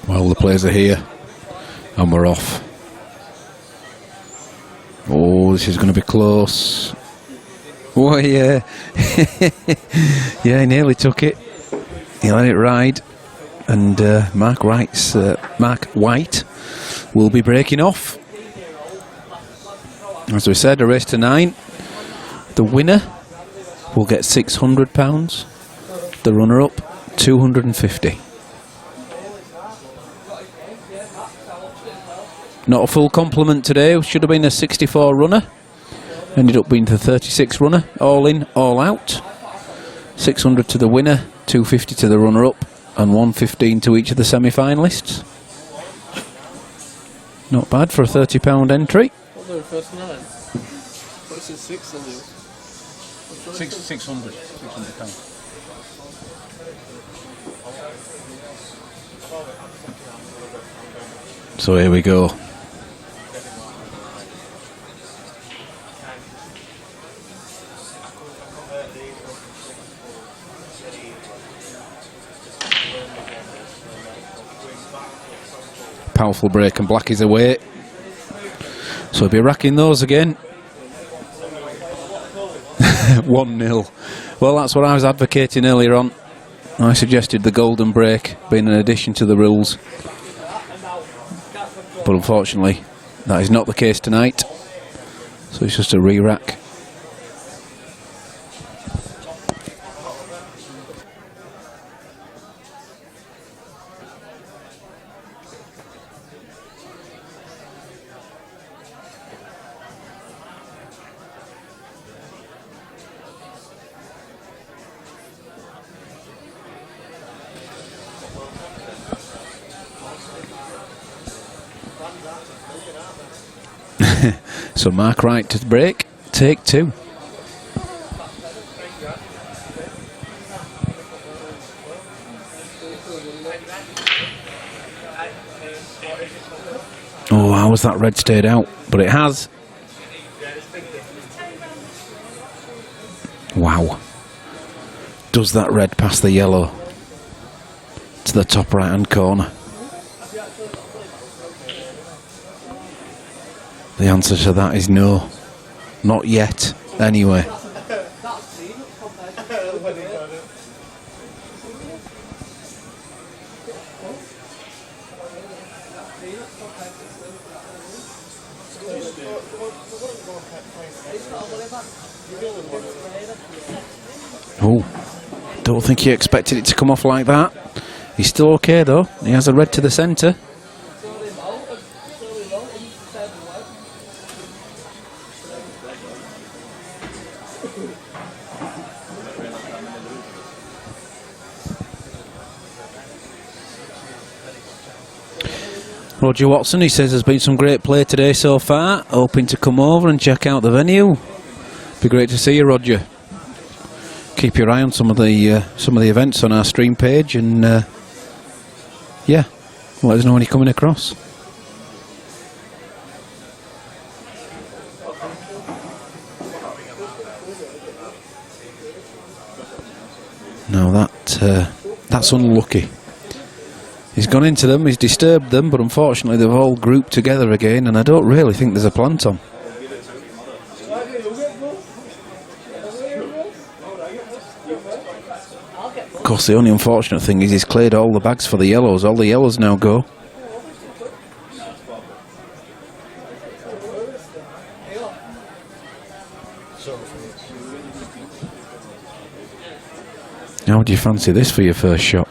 Well, the players are here, and we're off. Oh, this is going to be close. Oh, yeah. Yeah, he nearly took it. He let it ride. And Mark White will be breaking off. As we said, a race to 9. The winner will get £600. The runner-up, £250. Not a full complement today. Should have been a 64 runner. Ended up being the 36 runner. All in, all out. 600 to the winner, 250 to the runner-up, and 115 to each of the semi-finalists. Not bad for a £30 entry. What were the first 9? What's it, 600? 600 pounds. So here we go. Powerful break and Black is away. So he'll be racking those again. 1-0. Well, that's what I was advocating earlier on. I suggested the golden break being an addition to the rules. But unfortunately, that is not the case tonight. So it's just a re-rack. So Mark Wright to break, take 2. Oh, how was that red stayed out? But it has. Wow. Does that red pass the yellow to the top right hand corner? The answer to that is no. Not yet, anyway. Oh, don't think he expected it to come off like that. He's still okay though. He has a red to the centre. Roger Watson, he says there's been some great play today so far. Hoping to come over and check out the venue. Be great to see you, Roger. Keep your eye on some of the events on our stream page, and yeah, let us know when you're coming across. No, that's unlucky. He's gone into them, he's disturbed them, but unfortunately they've all grouped together again, and I don't really think there's a plant on. Of course, the only unfortunate thing is he's cleared all the bags for the yellows. All the yellows now go. How do you fancy this for your first shot?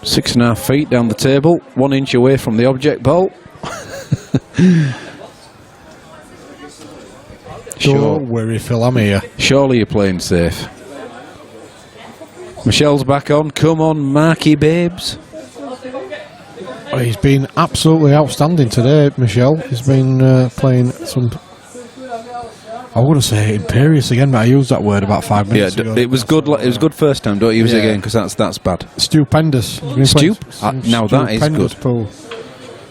6.5 feet down the table, 1 inch away from the object ball. Don't worry, Phil, I'm here. Surely you're playing safe. Michelle's back on. Come on, Marky Babes. Oh, he's been absolutely outstanding today, Michelle. He's been playing some... I wouldn't say imperious again, but I used that word about 5 minutes ago. It was good. It was good first time. Don't use it again, because that's bad. Stupendous. Now that is good. Pool.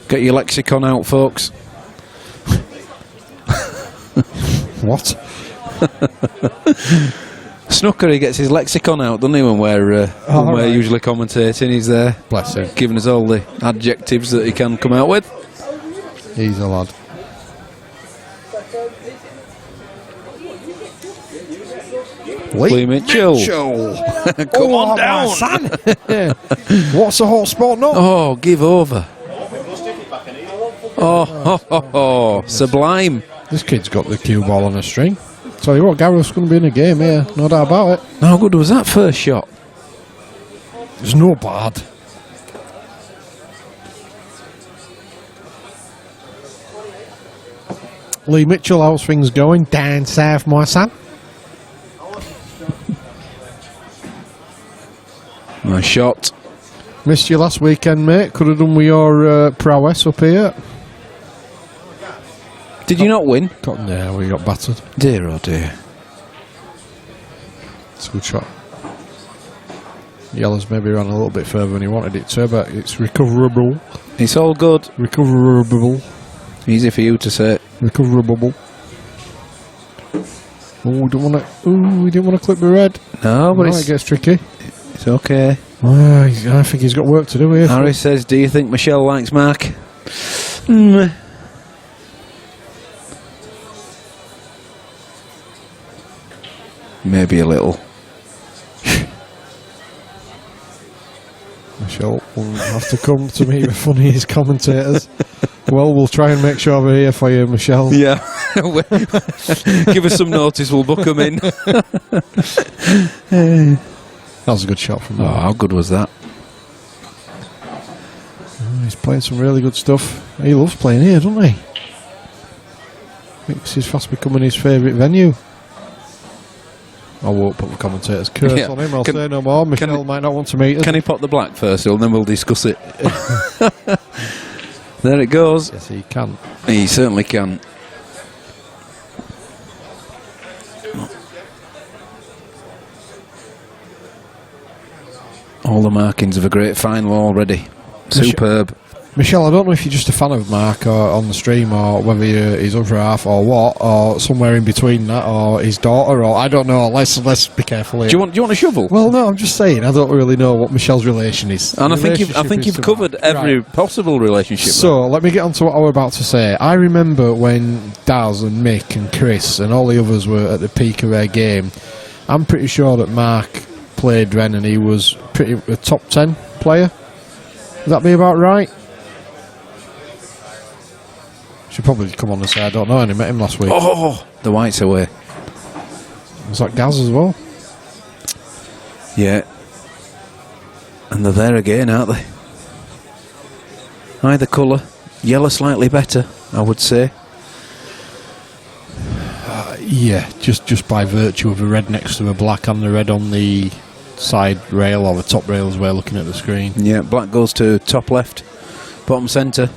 Get your lexicon out, folks. What? Snooker, he gets his lexicon out, doesn't he, when we're right. usually commentating. He's there. Bless him. Giving us all the adjectives that he can come out with. He's a lad. Lee Mitchell. Come on down. Son. What's the hot spot now? Oh, give over. Oh, sublime. This kid's got the cue ball on a string. Tell you what, Gareth's going to be in a game here, no doubt about it. How good was that first shot? It's no bad. Lee Mitchell, how's things going down south, my son? Nice shot. Missed you last weekend, mate. Could have done with your prowess up here. Did you not win? Yeah, we got battered. Dear oh dear. It's a good shot. Yellow's maybe ran a little bit further than he wanted it to, but it's recoverable. It's all good. Recoverable. Easy for you to say. Recoverable. Oh, we don't want to. Ooh, we didn't want to clip the red. No, but it gets tricky. It's okay. I think he's got work to do here. Harry says, do you think Michelle likes Mark? Maybe a little. Michelle will have to come to meet the funniest commentators. Well, we'll try and make sure we're here for you, Michelle. Yeah. Give us some notice, we'll book them in. That was a good shot from Oh, there. how good was that? He's playing some really good stuff. He loves playing here, doesn't he? I think this is fast becoming his favourite venue. I won't put the commentator's curse on him. I'll say no more. Michelle might not want to meet us. Can he pop the black first, and then we'll discuss it? There it goes. Yes, he can. He certainly can. All the markings of a great final already. Superb. Michelle, I don't know if you're just a fan of Mark or on the stream, or whether you're his other half or what, or somewhere in between that, or his daughter, or I don't know. Let's be careful here. Do you want a shovel? Well, no, I'm just saying. I don't really know what Michelle's relation is. And I think you've covered every possible relationship. So let me get on to what I was about to say. I remember when Daz and Mick and Chris and all the others were at the peak of their game. I'm pretty sure that Mark played then, and he was a top 10 player. Would that be about right? Should probably come on and say I don't know. I only met him last week. Oh, the white's away. Was that Gaz as well? Yeah. And they're there again, aren't they? Either colour. Yellow slightly better, I would say. Yeah, just by virtue of the red next to the black and the red on the side rail or the top rail as we're looking at the screen. Yeah, black goes to top left, bottom centre.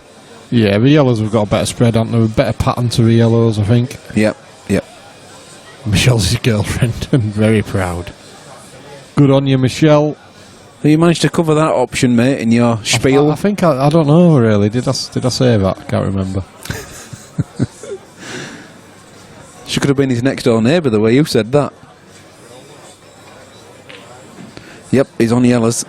Yeah, the yellows have got a better spread, haven't they? A better pattern to the yellows, I think. Yep. Michelle's his girlfriend. I'm very proud. Good on you, Michelle. You managed to cover that option, mate, in your spiel. I think I don't know really. Did I say that? I can't remember. She could have been his next door neighbour the way you said that. Yep, he's on yellows.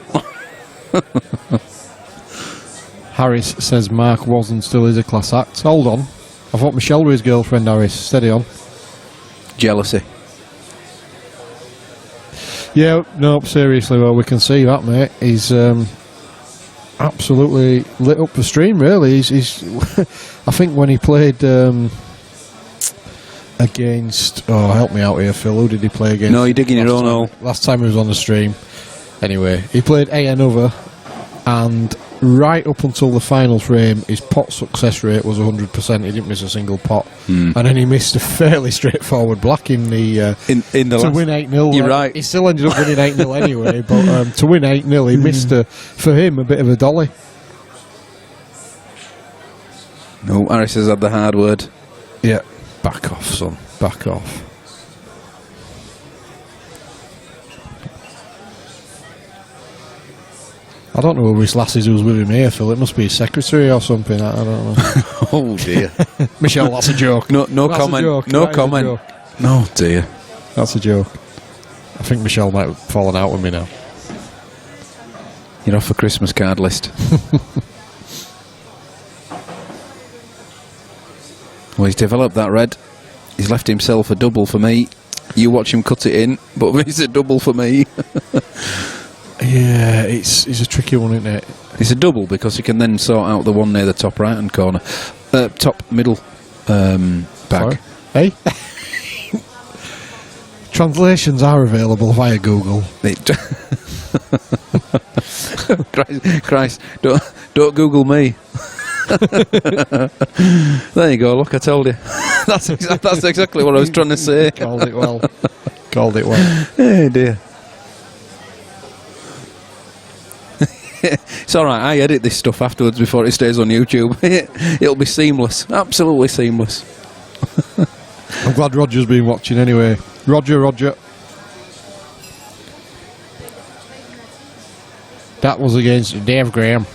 Harris says Mark was and still is a class act. Hold on. I thought Michelle was his girlfriend, Harris. Steady on. Jealousy. Yeah, no, seriously, well, we can see that, mate. He's absolutely lit up the stream, really. He's I think when he played against... Oh, help me out here, Phil. Who did he play against? No, you're digging your own hole. Last time he was on the stream. Anyway, he played another, and right up until the final frame, his pot success rate was 100%. He didn't miss a single pot. And then he missed a fairly straightforward black in the to win 8-0. You're right. He still ended up winning 8-0 anyway, but to win 8-0, he missed for him a bit of a dolly. No, Harris has had the hard word. Yeah. Back off, son. Back off. I don't know who this lass is who's with him here, Phil. It must be his secretary or something. I don't know. Oh dear. Michelle, that's a joke. No That's comment. a joke. No That is a comment. joke. No dear. That's a joke. I think Michelle might have fallen out with me now. You're off a Christmas card list. Well, he's developed that red. He's left himself a double for me. You watch him cut it in, but it's a double for me. Yeah, it's a tricky one, isn't it? It's a double because he can then sort out the one near the top right hand corner, top middle bag. Sorry? Hey? Translations are available via Google. Christ, don't Google me. There you go. Look, I told you. That's exactly what I was trying to say. Called it well. Called it well. Oh dear. It's alright, I edit this stuff afterwards before it stays on YouTube. It'll be seamless, absolutely seamless. I'm glad Roger's been watching anyway. Roger. That was against Dave Graham.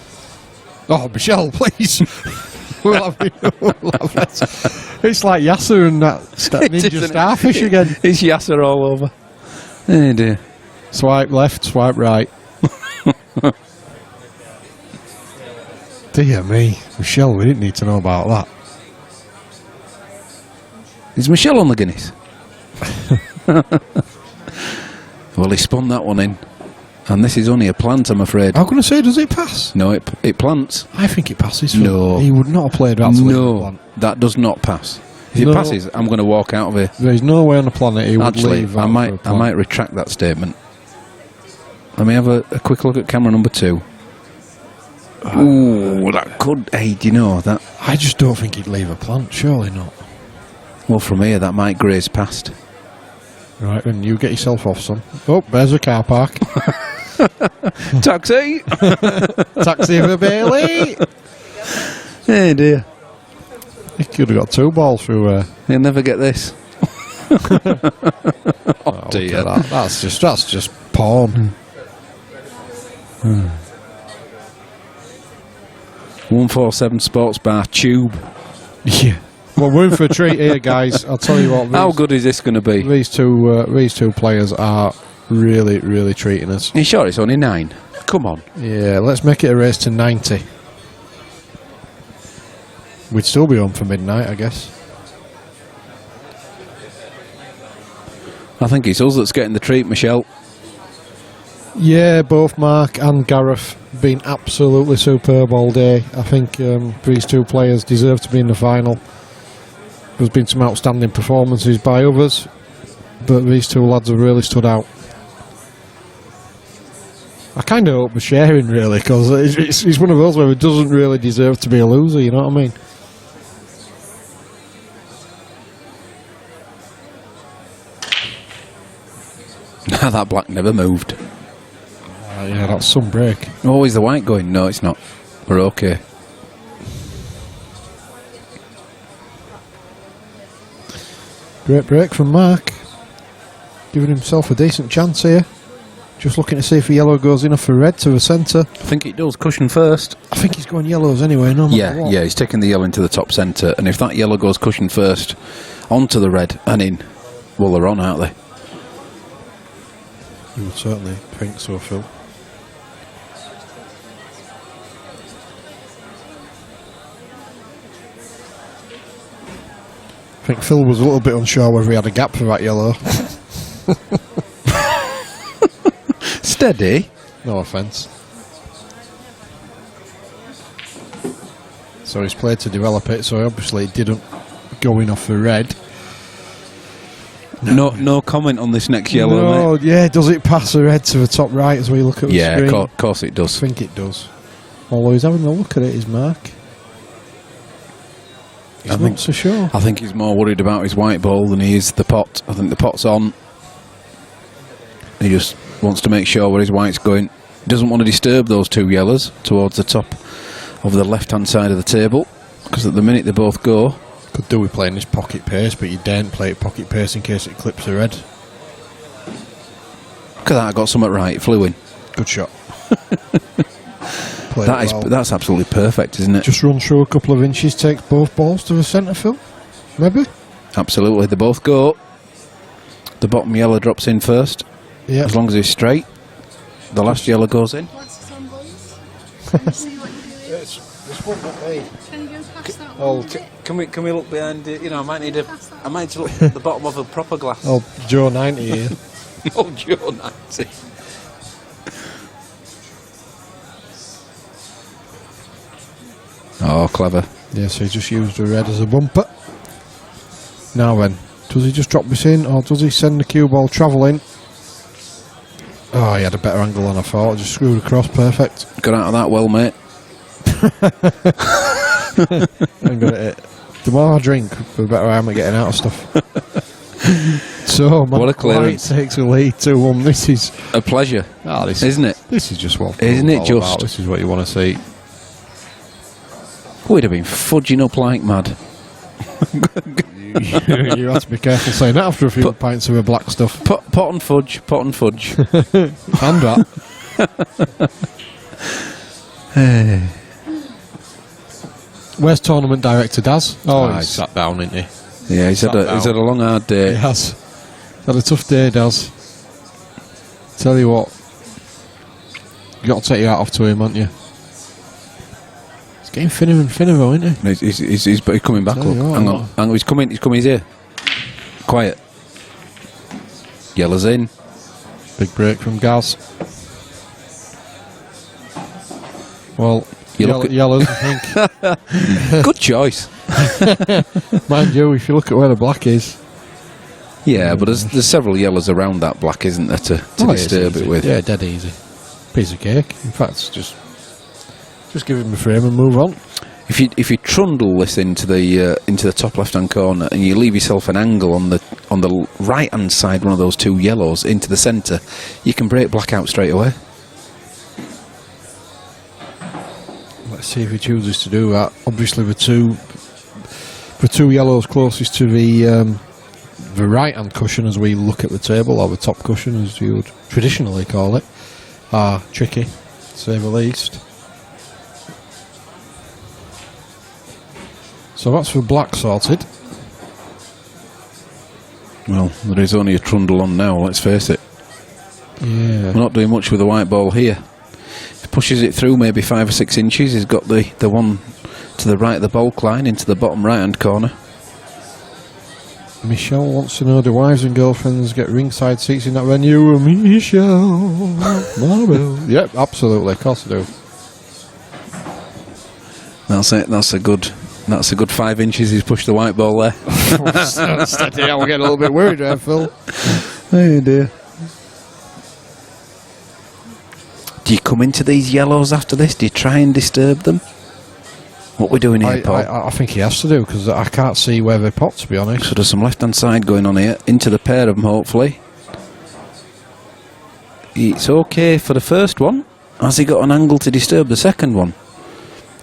Oh, Michelle, please. we'll have that. It's like Yasser and that ninja starfish again. It's Yasser all over. Oh dear. Swipe left, swipe right. Dear me. Michelle, we didn't need to know about that. Is Michelle on the Guinness? Well, he spun that one in. And this is only a plant, I'm afraid. I'm going to say, does it pass? No, it plants. I think it passes. Phil. No. He would not have played that. No, that does not pass. If it passes, I'm going to walk out of here. There's no way on the planet he would leave. I might retract that statement. Let me have a quick look at camera number 2. Ooh, that could... Hey, do you know that... I just don't think he'd leave a plant. Surely not. Well, from here, that might graze past. Right, then you get yourself off, son. Oh, there's a car park. Taxi! Taxi for Bailey! Hey dear. He could have got 2 balls through He'll never get this. Oh dear. That's just porn. 147 Sports Bar Tube. Yeah. Well, we're in for a treat here, guys. I'll tell you what. How good is this going to be? These two players are really, really treating us. Are you sure it's only 9? Come on. Yeah, let's make it a race to 90. We'd still be on for midnight, I guess. I think it's us that's getting the treat, Michelle. Yeah, both Mark and Gareth been absolutely superb all day. I think these two players deserve to be in the final. There's been some outstanding performances by others, but these two lads have really stood out. I kind of hope we're sharing, really, because it's one of those where it doesn't really deserve to be a loser, you know what I mean? That black never moved. Yeah, that's some break. Oh, is the white going? No, it's not. We're okay. Great break from Mark. Giving himself a decent chance here. Just looking to see if the yellow goes enough for red to the centre. I think it does. Cushion first. I think he's going yellows anyway, no matter what. Yeah, he's taking the yellow into the top centre, and if that yellow goes cushion first onto the red and in, well, they're on, aren't they? You would certainly think so, Phil. I think Phil was a little bit unsure whether he had a gap for that yellow. Steady. No offence. So he's played to develop it, so obviously it didn't go in off the red. No comment on this next yellow, mate. Yeah, does it pass the red to the top right as we look at the screen? Yeah, of course it does. I think it does. Although he's having a look at it, is Mark. He's not so sure. I think he's more worried about his white ball than he is the pot. I think the pot's on. He just wants to make sure where his white's going. He doesn't want to disturb those two yellows towards the top of the left-hand side of the table, because at the minute they both go. Could do with playing this pocket pace, but you daren't play it pocket pace in case it clips the red. Look at that, I got something right, it flew in. Good shot. played well. That's absolutely perfect, isn't it? Just runs through a couple of inches, takes both balls to the centre field. Maybe? Absolutely. They both go. The bottom yellow drops in first. Yeah. As long as he's straight. The last yellow goes in. What's this on, boys? Can you see what you're doing? This one, not me. Can you go past that Oh, one? can we look behind it? You know, I might need to look at the bottom of a proper glass. Oh, Joe 90 here. Oh, Joe 90. Oh, clever. Yeah, so he just used the red as a bumper. Now then, does he just drop this in, or does he send the cue ball travelling? Oh, he had a better angle than I thought. Just screwed across, perfect. Got out of that well, mate. I'm good at it. The more I drink, the better I am at getting out of stuff. So, What a clearance. White takes a lead 2-1. This is A pleasure, isn't it? This is just what Isn't it all just? about. This is what you want to see. We'd have been fudging up like mad. You have to be careful saying that after a few pints of a black stuff. Pot and fudge. And that. Where's tournament director Daz? Oh, he's sat down, isn't he? Yeah, he's had a long, hard day. He has. Had a tough day, Daz. Tell you what, you got to take your hat off to him, haven't you? It's getting thinner and thinner, though, isn't he? He's coming back. Look, hang on, he's coming. He's here. Quiet. Yellow's in. Big break from Gaz. Well, yellows, I think. Good choice. Mind you, if you look at where the black is. Yeah, but there's several yellows around that black, isn't there, to disturb it with? Yeah, dead easy. Piece of cake. In fact, just give him the frame and move on. If you trundle this into the top left hand corner and you leave yourself an angle on the right hand side, one of those two yellows into the centre, you can break black out straight away. Let's see if he chooses to do that. Obviously, the two yellows closest to the right hand cushion, as we look at the table, or the top cushion, as you would traditionally call it, are tricky, to say the least. So that's for black sorted. Well, there is only a trundle on now, let's face it. Yeah. We're not doing much with the white ball here. If he pushes it through maybe 5 or 6 inches, he's got the one to the right of the bulk line into the bottom right hand corner. Michelle wants to know, do wives and girlfriends get ringside seats in that venue? Michelle, Marvel. Yep, absolutely, of course they do. That's it. That's a good 5 inches. He's pushed the white ball there. Steady, I'm getting a little bit worried there, Phil. Oh dear. Do you come into these yellows after this? Do you try and disturb them? What we're doing here, Paul? I think he has to do, because I can't see where they pop, to be honest. So there's some left-hand side going on here, into the pair of them, hopefully. It's okay for the first one. Has he got an angle to disturb the second one?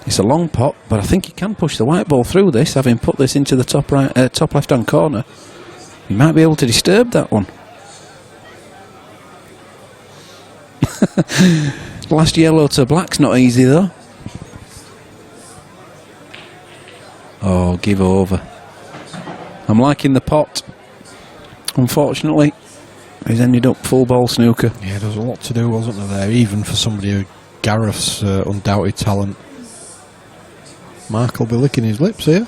It's a long pot, but I think he can push the white ball through this, having put this into the top left-hand corner. He might be able to disturb that one. Last yellow to black's not easy, though. Oh, give over. I'm liking the pot. Unfortunately, he's ended up full ball snooker. Yeah, there's a lot to do, wasn't there, even for somebody who Gareth's undoubted talent. Mark will be licking his lips here.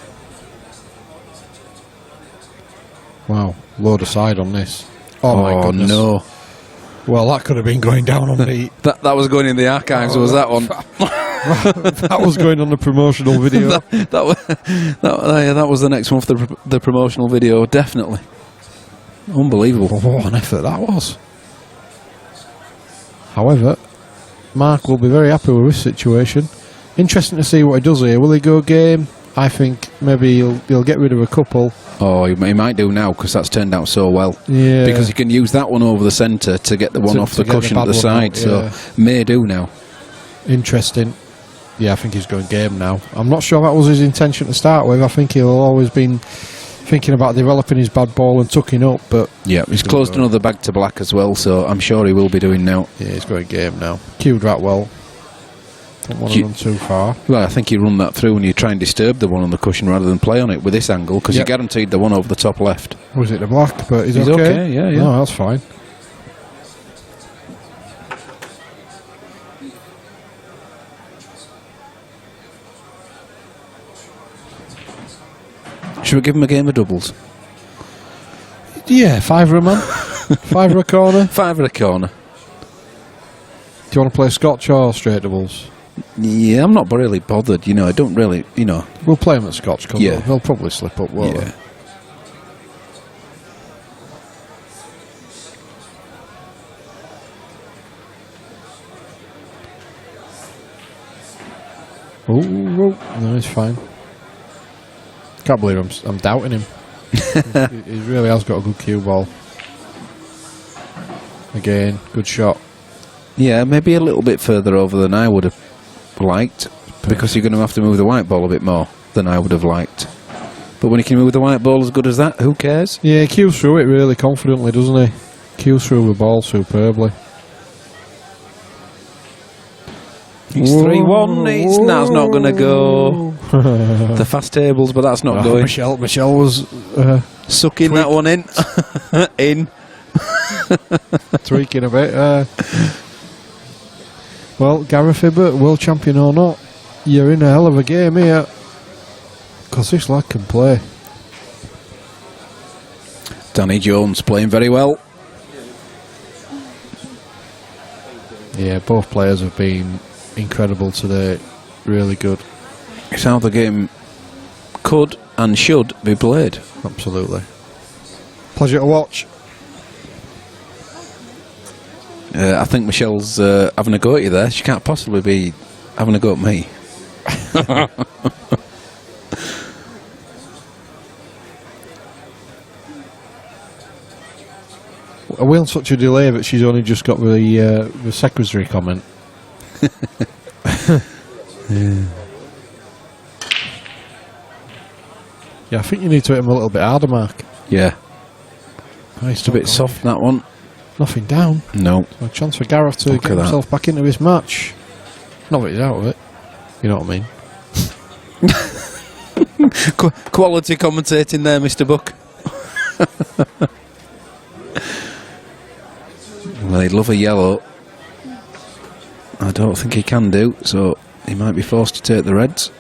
Wow, load aside on this. Oh my goodness. No. Well, that could have been going down on the... That was going in the archives, was that one? That was going on the promotional video. that was the next one for the promotional video, definitely. Unbelievable. Oh, what an effort that was. However, Mark will be very happy with this situation. Interesting to see what he does here. Will he go game? I think maybe he'll get rid of a couple. Oh, he might do now, because that's turned out so well. Yeah. Because he can use that one over the centre to get the one off the cushion at the side. Yeah. So may do now. Interesting. Yeah, I think he's going game now. I'm not sure that was his intention to start with. I think he'll always been thinking about developing his bad ball and tucking up, but... Yeah, he's closed another bag to black as well, so I'm sure he will be doing now. Yeah, he's going game now. Cued that well. Don't want to run too far. Well, I think you run that through and you try and disturb the one on the cushion rather than play on it with this angle, because you're guaranteed the one over the top left. Was it the black? But he's okay. Yeah. No, that's fine. Should we give him a game of doubles? Yeah, fiver a man. Fiver a corner. Five at a corner. Do you want to play Scotch or straight doubles? Yeah, I'm not really bothered, I don't really, We'll play him at Scotch, because Yeah. they'll probably slip up, won't they? Oh, no, he's fine. Can't believe I'm doubting him. he really has got a good cue ball. Again, good shot. Yeah, maybe a little bit further over than I would have liked, because you're going to have to move the white ball a bit more than I would have liked. But when he can move the white ball as good as that, who cares? Yeah, he cues through it really confidently, doesn't he? Cues through the ball superbly. It's 3-1. That's not going to go. The fast tables, but that's not going. Michelle was sucking that one in. In. Tweaking a bit. Well, Gareth Hibbott, world champion or not, you're in a hell of a game here. Because this lad can play. Danny Jones playing very well. Yeah, both players have been incredible today. Really good. It's how the game could and should be played. Absolutely. Pleasure to watch. I think Michelle's having a go at you there. She can't possibly be having a go at me. Are we on such a delay that she's only just got the secretary comment? Yeah, I think you need to hit him a little bit harder, Mark. Yeah. It's A bit soft, that one. Nothing down. No. A chance for Gareth to Look get at that. himself back into this match. Not that he's out of it. You know what I mean? Quality commentating there, Mr. Buck. Well, he'd love a yellow. I don't think he can do, so he might be forced to take the reds.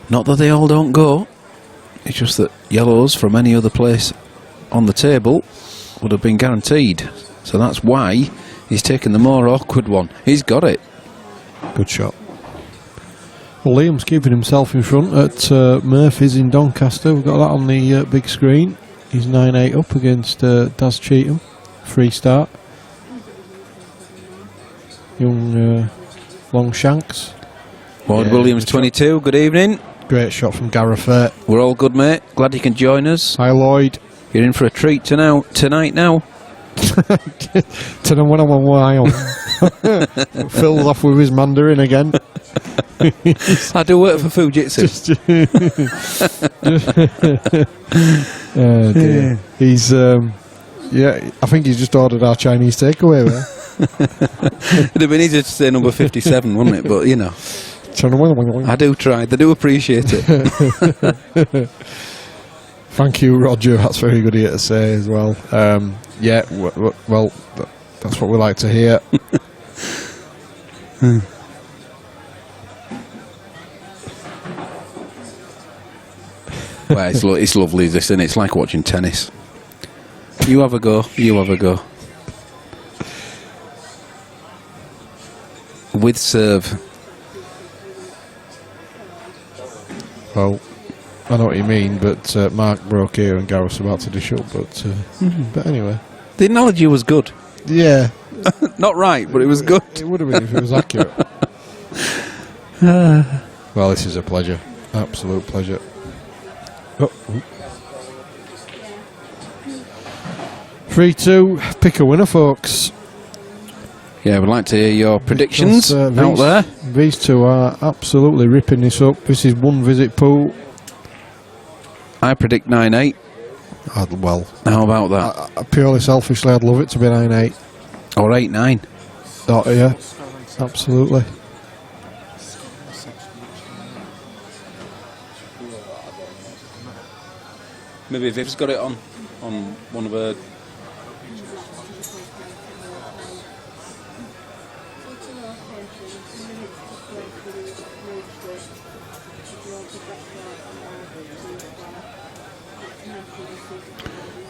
Not that they all don't go. It's just that yellows from any other place on the table would have been guaranteed. So that's why he's taken the more awkward one. He's got it. Good shot. Well, Liam's keeping himself in front at Murphy's in Doncaster. We've got that on the big screen. He's 9-8 up against Daz Cheatham. Free start. Young Longshanks. Ward Williams, 22. Good evening. Great shot from Gareth there. We're all good, mate. Glad you can join us. Hi, Lloyd. You're in for a treat tonight now. To the one on one while. Phil's off with his Mandarin again. I do work for Fujitsu. Oh dear. He's I think he's just ordered our Chinese takeaway there. It'd have been easier to say number 57, wouldn't it? But, you know, I do try. They do appreciate it. Thank you, Roger. That's very good of you to say as well. Yeah, well, that's what we like to hear. Well, it's lovely, this, and it's like watching tennis. You have a go. You have a go. With serve. Well, I know what you mean, but Mark broke here and Gareth's about to dish up. But anyway, The analogy was good. yeah, Not right, but it was good. it would have been if it was accurate. Well, this is a pleasure, absolute pleasure. Oh. 3-2, pick a winner, folks. Yeah, we'd like to hear your predictions Because, out there. These two are absolutely ripping this up. This is one visit pool. I predict 9-8. Well, How about that? purely selfishly, I'd love it to be 9-8. Or 8-9. Oh, yeah, absolutely. Maybe Viv's got it on one of her.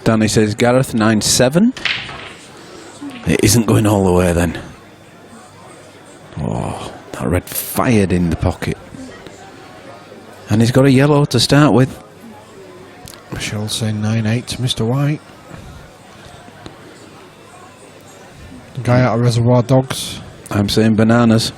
Danny says Gareth 9-7. It isn't going all the way then. Oh, that red fired in the pocket. And he's got a yellow to start with. Michelle's saying 9-8 to Mr. White. The guy out of Reservoir Dogs. I'm saying bananas.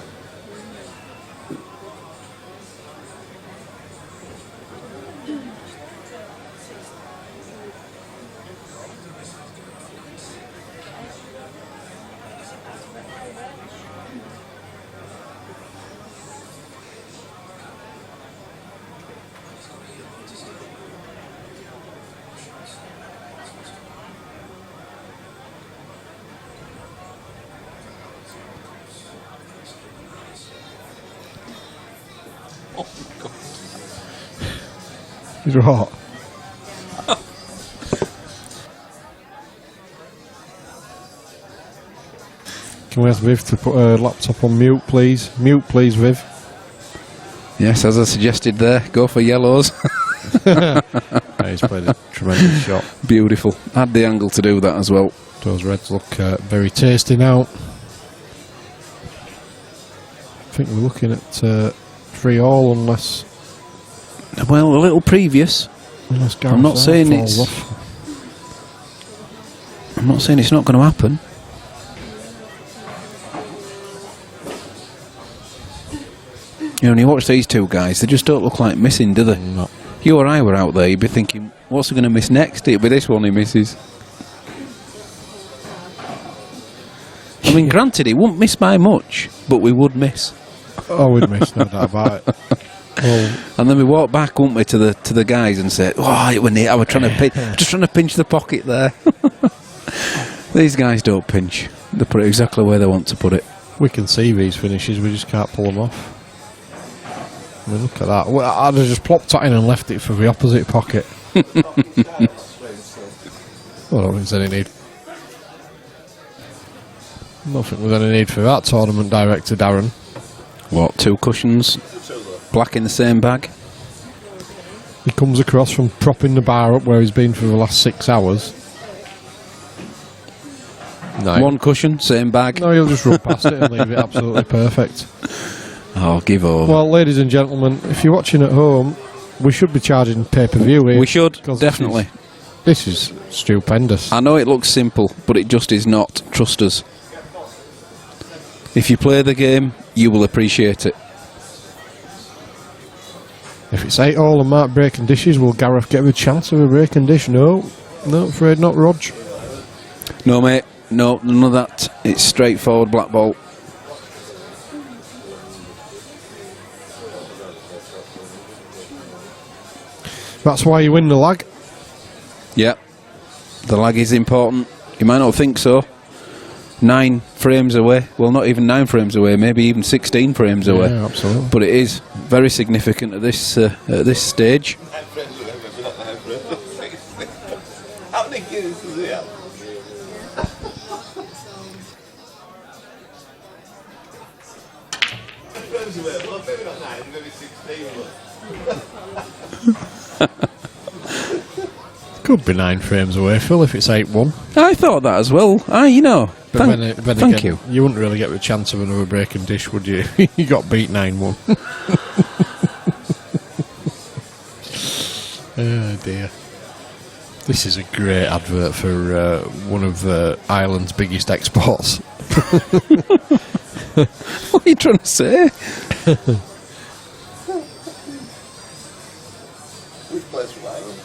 He's right. Can we ask Viv to put her laptop on mute, please? Mute, please, Viv. Yes, as I suggested there, go for yellows. He's played a tremendous shot. Beautiful. Had the angle to do that as well. Those reds look very tasty now. I think we're looking at 3-all unless Well, a little previous. Gareth I'm not saying falls it's. off. I'm not saying it's not going to happen. You know, when you watch these two guys, they just don't look like missing, do they? No. You or I were out there, you'd be thinking, what's he going to miss next? It'll be this one he misses. I mean, granted, he wouldn't miss by much, but we would miss. Oh, we'd miss, no doubt about it. Well, And then we walk back, wouldn't we, to the guys and say, "Oh, it was neat. I was trying to just trying to pinch the pocket there." These guys don't pinch; they put it exactly where they want to put it. we can see these finishes, we just can't pull them off. I mean, look at that. Well, I'd have just plopped that in and left it for the opposite pocket. Well, I don't think there's any need. I don't think there's any need for that, tournament director Darren. What, 2 cushions, black in the same bag? He comes across from propping the bar up where he's been for the last 6 hours. No. 1 cushion, same bag. No, he'll just run past it and leave it absolutely perfect. Oh, give over. Well, ladies and gentlemen, if you're watching at home, we should be charging pay-per-view here. We should, definitely. This is stupendous. I know it looks simple, but it just is not. Trust us. If you play the game, you will appreciate it. If it's 8-all and Mark breaking dishes, will Gareth get a chance of a breaking dish? No, afraid not, Rog. No, mate. No, none of that. It's straightforward Blackball. That's why you win the lag. Yeah. The lag is important. You might not think so. 9 frames away. Well, not even 9 frames away. Maybe even 16 frames away. Yeah, absolutely. But it is very significant at this stage. How many kids does he have? Well, maybe not 9, maybe 16. Could be 9 frames away, Phil, if it's 8-1. I thought that as well. You know. But Thank you. You wouldn't really get the chance of another breaking dish, would you? You got beat 9-1. Oh dear. This is a great advert for one of Ireland's biggest exports. What are you trying to say? Which place from Ireland?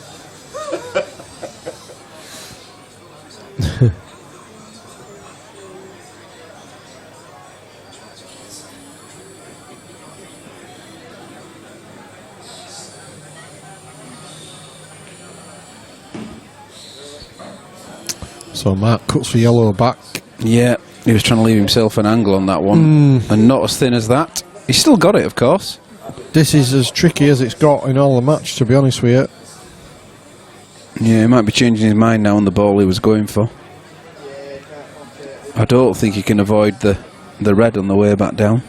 So Mark cuts the yellow back. Yeah. He was trying to leave himself an angle on that one, and not as thin as that. He's still got it, of course. This is as tricky as it's got in all the match, to be honest with you. Yeah, he might be changing his mind now on the ball he was going for. I don't think he can avoid the red on the way back down.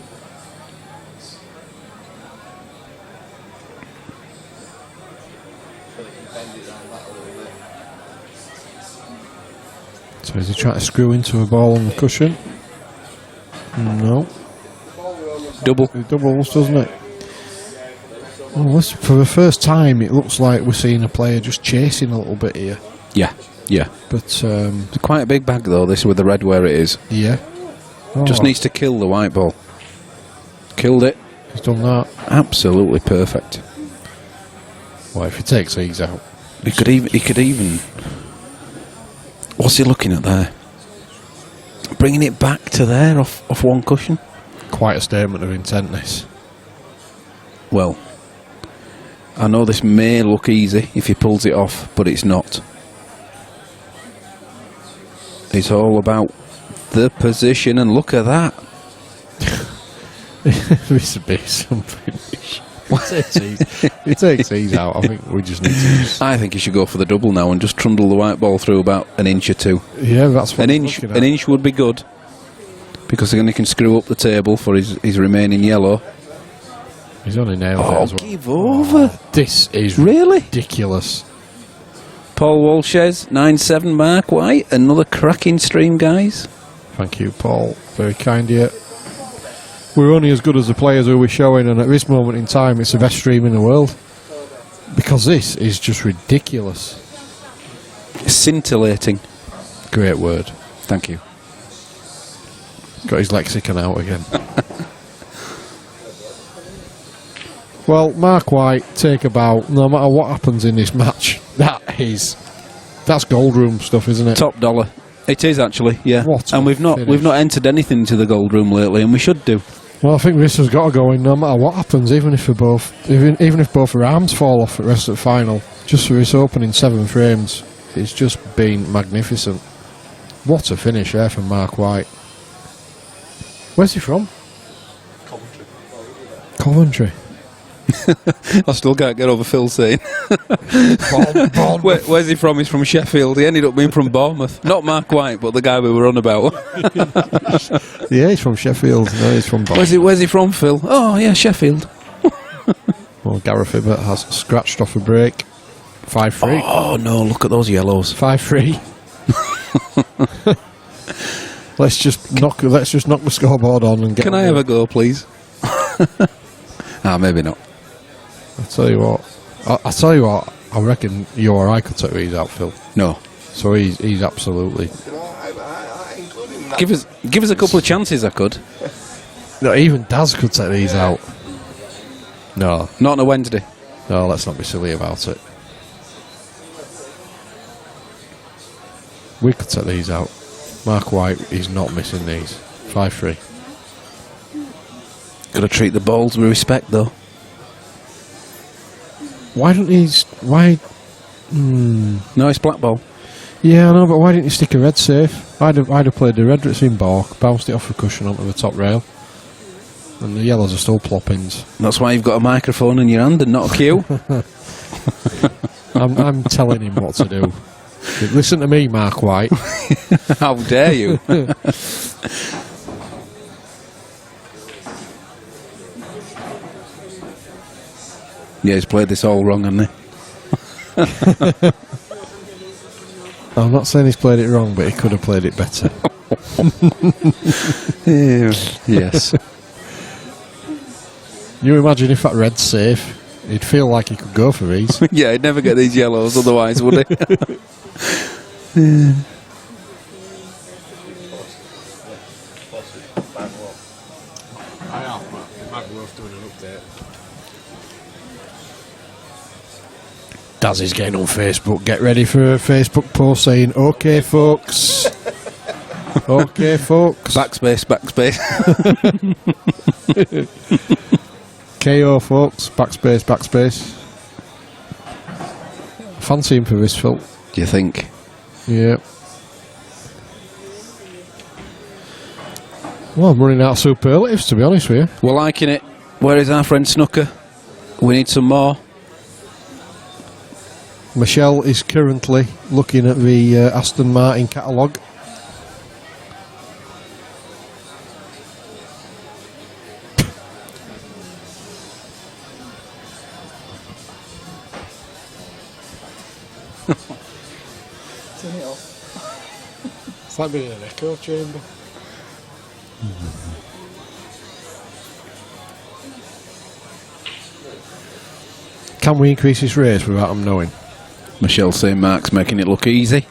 So is he trying to screw into a ball on the cushion? No. Double. It doubles, doesn't it? Well, for the first time, it looks like we're seeing a player just chasing a little bit here. Yeah, yeah. But It's quite a big bag though, this with the red where it is. yeah, Just needs to kill the white ball. Killed it. he's done that. Absolutely perfect. Well, if he takes these out, He could even. What's he looking at there? Bringing it back to there off one cushion. quite a statement of intent. This. Well, I know this may look easy if he pulls it off, but it's not. It's all about the position, and look at that. This would be something. He takes these out. I think we just need to. I think he should go for the double now and just trundle the white ball through about an inch or two. Yeah, that's what An I'm inch. looking at. An inch would be good, because then he can screw up the table for his remaining yellow. He's only nailed it Oh, as well. give over! This is Really? ridiculous. Paul Walshes, 9-7 Mark White. Another cracking stream, guys. Thank you, Paul. Very kind of you. We're only as good as the players who we're showing, and at this moment in time, it's the best stream in the world. Because this is just ridiculous. Scintillating. Great word. Thank you. Got his lexicon out again. Well, Mark White, take a bow. No matter what happens in this match, that's gold room stuff, isn't it? Top dollar. It is actually, yeah. What and a we've not finish. entered anything into the gold room lately, and we should do. Well, I think this has got to go in no matter what happens, even if both her arms fall off at the rest of the final. Just for this opening 7 frames, it's just been magnificent. What a finish there from Mark White. Where's he from? Coventry. I still can't get over Phil saying. Bournemouth. Where's he from? He's from Sheffield. He ended up being from Bournemouth. Not Mark White, but the guy we were on about. Yeah, he's from Sheffield. No, he's from Bournemouth. Where's he from, Phil? Oh, yeah, Sheffield. Well, Gareth Hibbott has scratched off a break. 5-3. Oh, no, look at those yellows. 5-3. Let's just knock the scoreboard on and get. Can I have a go, please? Maybe not. I tell you what. I reckon you or I could take these out, Phil. No. So he's absolutely. Give us a couple of chances, I could. No, even Daz could take these out. No, Not on a Wednesday. no, let's not be silly about it. We could take these out. Mark White is not missing these. 5-3. Got to treat the balls with respect, though. Why don't these? Why? No, it's Blackball. Yeah, I know, but why didn't you stick a red safe? I'd have played the red that's in balk, bounced it off the cushion onto the top rail, and the yellows are still ploppings. That's why you've got a microphone in your hand and not a cue. I'm telling him what to do. Listen to me, Mark White. How dare you? Yeah, he's played this all wrong, hasn't he? I'm not saying he's played it wrong, but he could have played it better. Yes. You imagine if that red's safe, he'd feel like he could go for these. Yeah, he'd never get these yellows otherwise, would he? Daz is getting on Facebook. Get ready for a Facebook post saying, "Okay, folks." Okay, folks. Backspace. KO, folks. Backspace. Fancy him for this, Phil. Do you think? Yeah. Well, I'm running out of superlatives, to be honest with you. We're liking it. Where is our friend Snooker? We need some more. Michelle is currently looking at the Aston Martin catalogue. It's like being in an echo chamber. Can we increase this race without them knowing? Michelle St. Mark's making it look easy.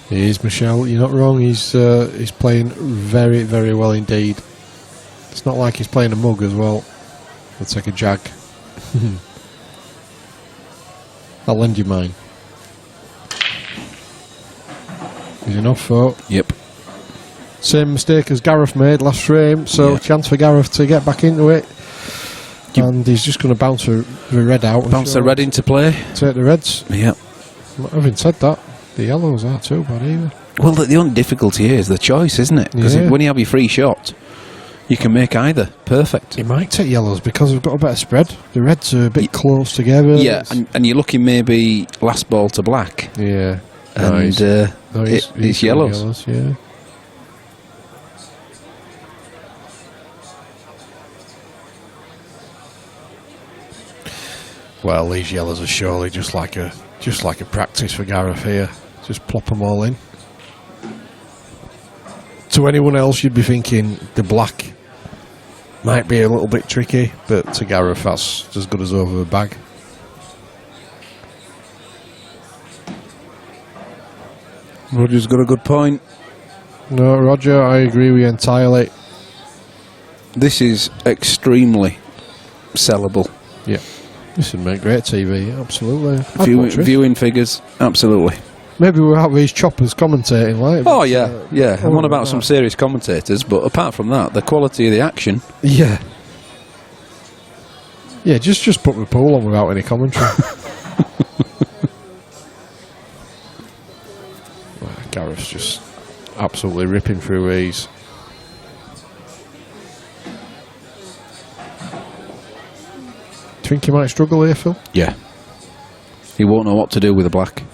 He is, Michelle. You're not wrong. He's playing very, very well indeed. It's not like he's playing a mug as well. I'll take a jag. I'll lend you mine. Is enough, though. Yep. Same mistake as Gareth made last frame, so chance for Gareth to get back into it. And he's just going to bounce the red out. Bounce the red into play. Take the reds. Yep. Having said that, the yellows are too bad either. Well, the only difficulty here is the choice, isn't it? Because when you have your free shot, you can make either. Perfect. He might take yellows because we've got a better spread. The reds are a bit close together. Yeah, and you're looking maybe last ball to black. Yeah. And it's yellows. Yeah. Well, these yellows are surely just like a practice for Gareth here. Just plop them all in. To anyone else, you'd be thinking the black might be a little bit tricky, but to Gareth, that's as good as over the bag. Roger's got a good point. No, Roger, I agree with you entirely. This is extremely sellable. Yeah. This would make great TV, absolutely. Viewing figures, absolutely. Maybe without these choppers commentating, like. Oh, yeah. I'm on about some serious commentators, but apart from that, the quality of the action. Yeah. Yeah, just put the pool on without any commentary. Gareth's just absolutely ripping through these. Do you think he might struggle here, Phil? Yeah. He won't know what to do with the black.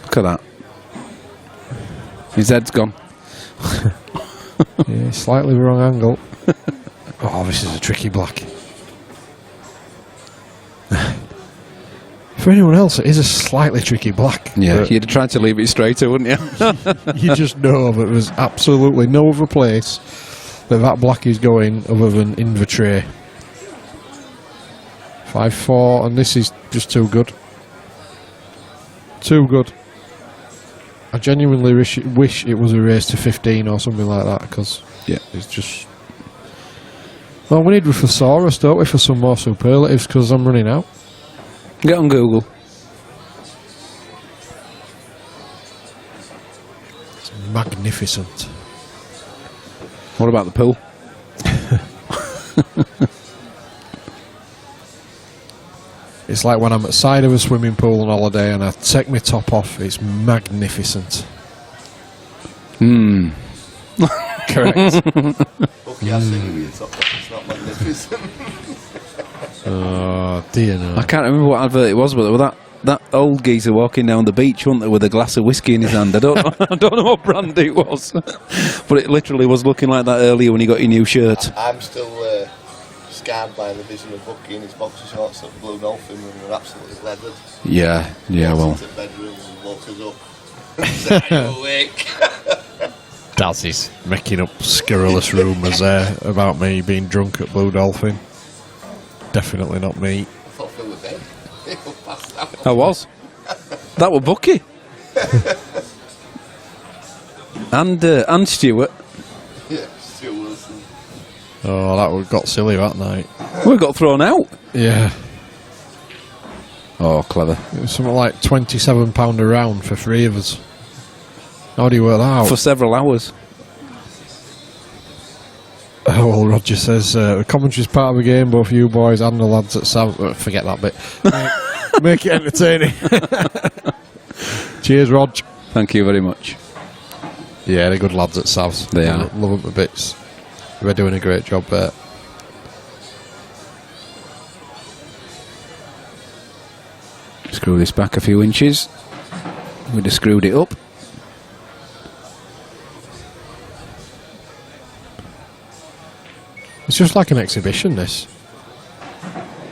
Look at that. His head's gone. Yeah, slightly the wrong angle. Oh, this is a tricky black. For anyone else, it is a slightly tricky black. Yeah, you'd have tried to leave it straighter, wouldn't you? You just know that there's absolutely no other place that black is going other than in the tray. 5-4, and this is just too good. Too good. I genuinely wish it was a race to 15 or something like that, because it's just... Well, we need a thesaurus, don't we, for some more superlatives, because I'm running out. Get on Google. It's magnificent. What about the pool? It's like when I'm at the side of a swimming pool on holiday and I take my top off. It's magnificent. Correct. Okay, I sing with your top off. It's not magnificent. Oh dear no. I can't remember what advert it was, but that old geezer walking down the beach, wasn't there, with a glass of whiskey in his hand. I don't know what brand it was, but it literally was looking like that earlier when he got your new shirt. I'm still scarred by the vision of Bucky in his boxer shorts at Blue Dolphin when they're absolutely leathered. Yeah, well. Into the bedroom and woke us up. Said, "Are you awake?" Daz is making up scurrilous rumours there about me being drunk at Blue Dolphin. Definitely not me. I thought Phil was dead. He passed out. I was. That were Bucky. and Stuart. Yeah, Stuart Wilson. Oh, that got silly that night. We got thrown out. Yeah. Oh, clever. It was something like £27 a round for 3 of us. How do you work that out? For several hours. Oh, well, Roger says, the commentary's part of the game, both you boys and the lads at South... forget that bit. Make it entertaining. Cheers, Rog. Thank you very much. Yeah, they're good lads at Savs. They are. Love them to bits. They're doing a great job there. Screw this back a few inches. We'd have screwed it up. It's just like an exhibition, this.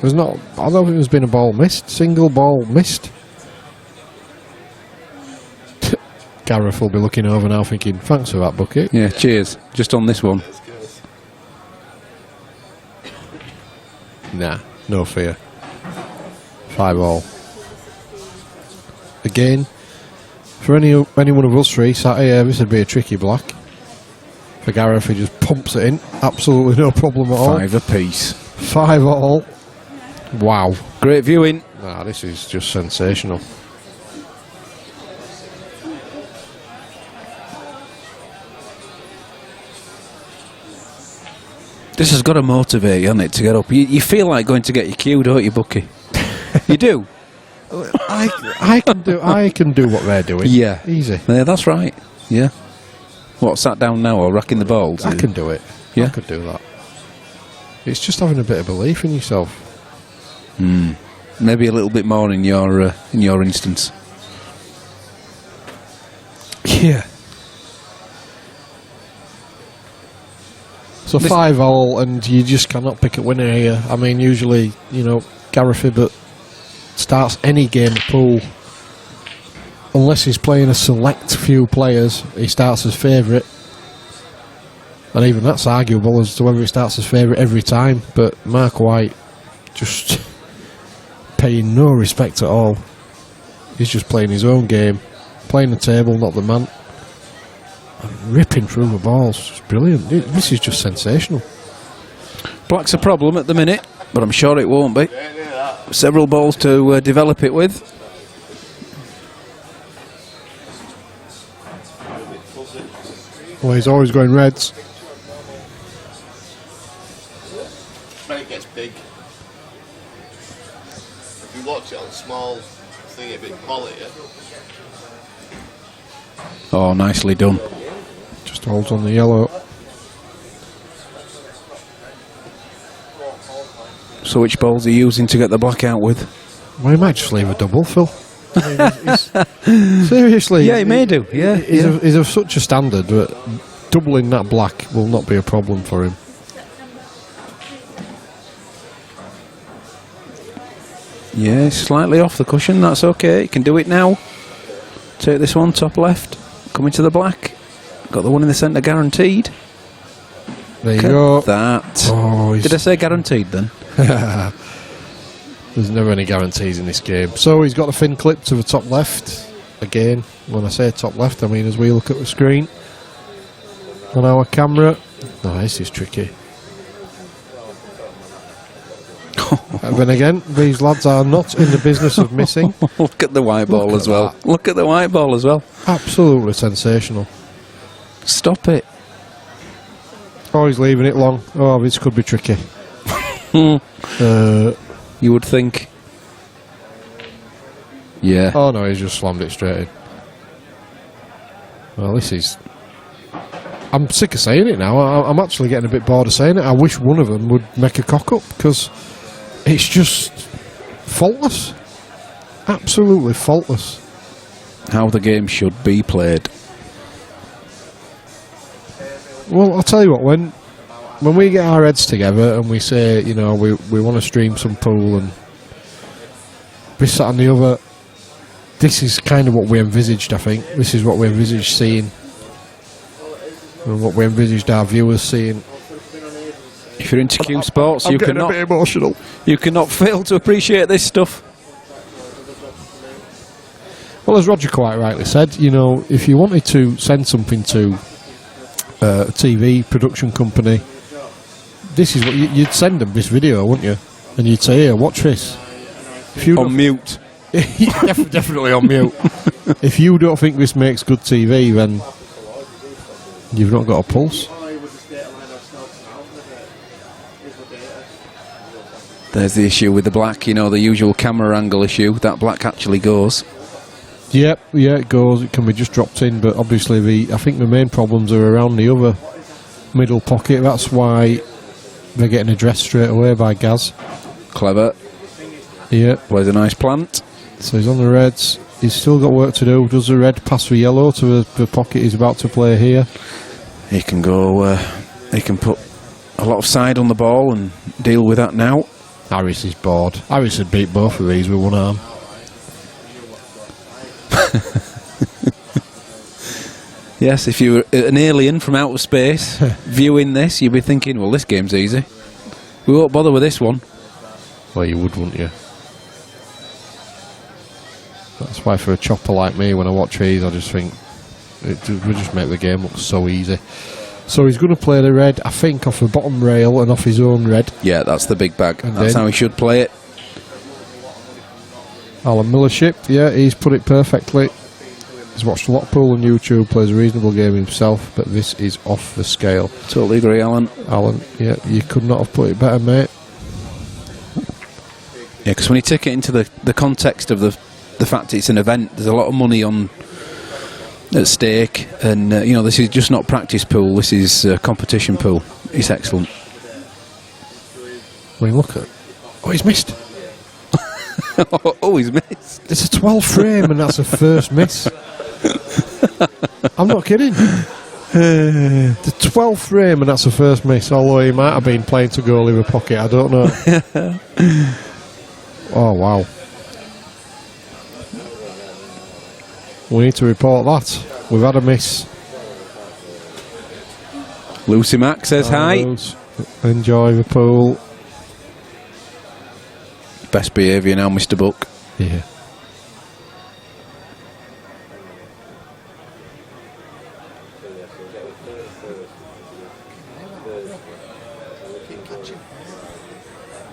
There's not... I don't think there's been a ball missed. Single ball missed. Gareth will be looking over now thinking, thanks for that bucket. Yeah, cheers. Just on this one. Nah, no fear. 5-all. Again, for any one of us three sat here, this would be a tricky black. For Gareth, he just pumps it in. Absolutely no problem at all. 5 apiece. 5-all. Wow. Great viewing. Nah, this is just sensational. This has got to motivate you, hasn't it, to get up? You feel like going to get your cue, don't you, Bucky? You do? I can do what they're doing. Yeah. Easy. Yeah, that's right. Yeah. What, sat down now or racking the balls? I can do it. Yeah. I could do that. It's just having a bit of belief in yourself. Maybe a little bit more in your instance. Yeah. So 5-all, and you just cannot pick a winner here. I mean, usually, you know, Gareth Hibbott starts any game of pool. Unless he's playing a select few players, he starts as favourite. And even that's arguable as to whether he starts as favourite every time. But Mark White just paying no respect at all. He's just playing his own game, playing the table, not the man. And ripping through the balls. It's brilliant. This is just sensational. Black's a problem at the minute, but I'm sure it won't be. Several balls to develop it with. Well, he's always going reds. When it gets big. If you watch it on small thing, a bit quality. Oh, nicely done. Just holds on the yellow. So which balls are you using to get the black out with? Well, he might just leave a double, Phil. I mean, seriously. Yeah, he may do. Yeah, He's of such a standard that doubling that black will not be a problem for him. Yeah, slightly off the cushion. That's okay. You can do it now. Take this one, top left. Coming to the black. Got the one in the centre guaranteed. There you Look go. at that. Oh, Did I say guaranteed then? There's never any guarantees in this game. So he's got the fin clip to the top left. Again, when I say top left, I mean as we look at the screen on our camera. Oh, this is tricky. And then again, these lads are not in the business of missing. Look at the white ball Look as at well. that. Look at the white ball as well. Absolutely sensational. Stop it. Oh, he's leaving it long. Oh, this could be tricky. You would think. Yeah. Oh no, he's just slammed it straight in. Well, this is... I'm sick of saying it now. I'm actually getting a bit bored of saying it. I wish one of them would make a cock-up, because it's just faultless. Absolutely faultless. How the game should be played. Well, I'll tell you what, when we get our heads together and we say, you know, we want to stream some pool and this, that and the other, this is kind of what we envisaged, I think. This is what we envisaged seeing. And what we envisaged our viewers seeing. If you're into Q Sports, I'm getting a bit emotional. You cannot fail to appreciate this stuff. Well, as Roger quite rightly said, you know, if you wanted to send something to a TV production company, this is what you'd send them, this video, wouldn't you? And you'd say, here, watch this. If you On mute. definitely on mute. If you don't think this makes good TV, then you've not got a pulse. There's the issue with the black, you know, the usual camera angle issue. That black actually goes. Yep, yeah, it goes. It can be just dropped in, but obviously I think the main problems are around the other middle pocket. That's why they're getting addressed straight away by Gaz. Clever. Yeah. Plays a nice plant. So he's on the reds. He's still got work to do. Does the red pass for yellow to the pocket he's about to play here? He can go. He can put a lot of side on the ball and deal with that now. Harris is bored. Harris had beat both of these with one arm. Yes, if you were an alien from outer space viewing this, you'd be thinking, well, this game's easy. We won't bother with this one. Well, you would, wouldn't you? That's why for a chopper like me, when I watch these, I just think we just make the game look so easy. So he's going to play the red, I think, off the bottom rail and off his own red. Yeah, that's the big bag. And That's then- how he should play it. Alan Millership, yeah, he's put it perfectly. He's watched a lot of pool on YouTube, plays a reasonable game himself, but this is off the scale. Totally agree, Alan. Alan, yeah, you could not have put it better, mate. Yeah, because when you take it into the context of the fact it's an event, there's a lot of money at stake, and this is just not practice pool. This is competition pool. It's excellent. I mean, look at. Oh, he's missed. Oh, he's missed. It's a 12 frame, and that's a first miss. I'm not kidding. The 12th frame, and that's a first miss. Although he might have been playing to goal in the pocket. I don't know. Oh wow. We need to report that. We've had a miss. Lucy Mac says hi. Enjoy the pool. Best behaviour now, Mr. Buck. Yeah.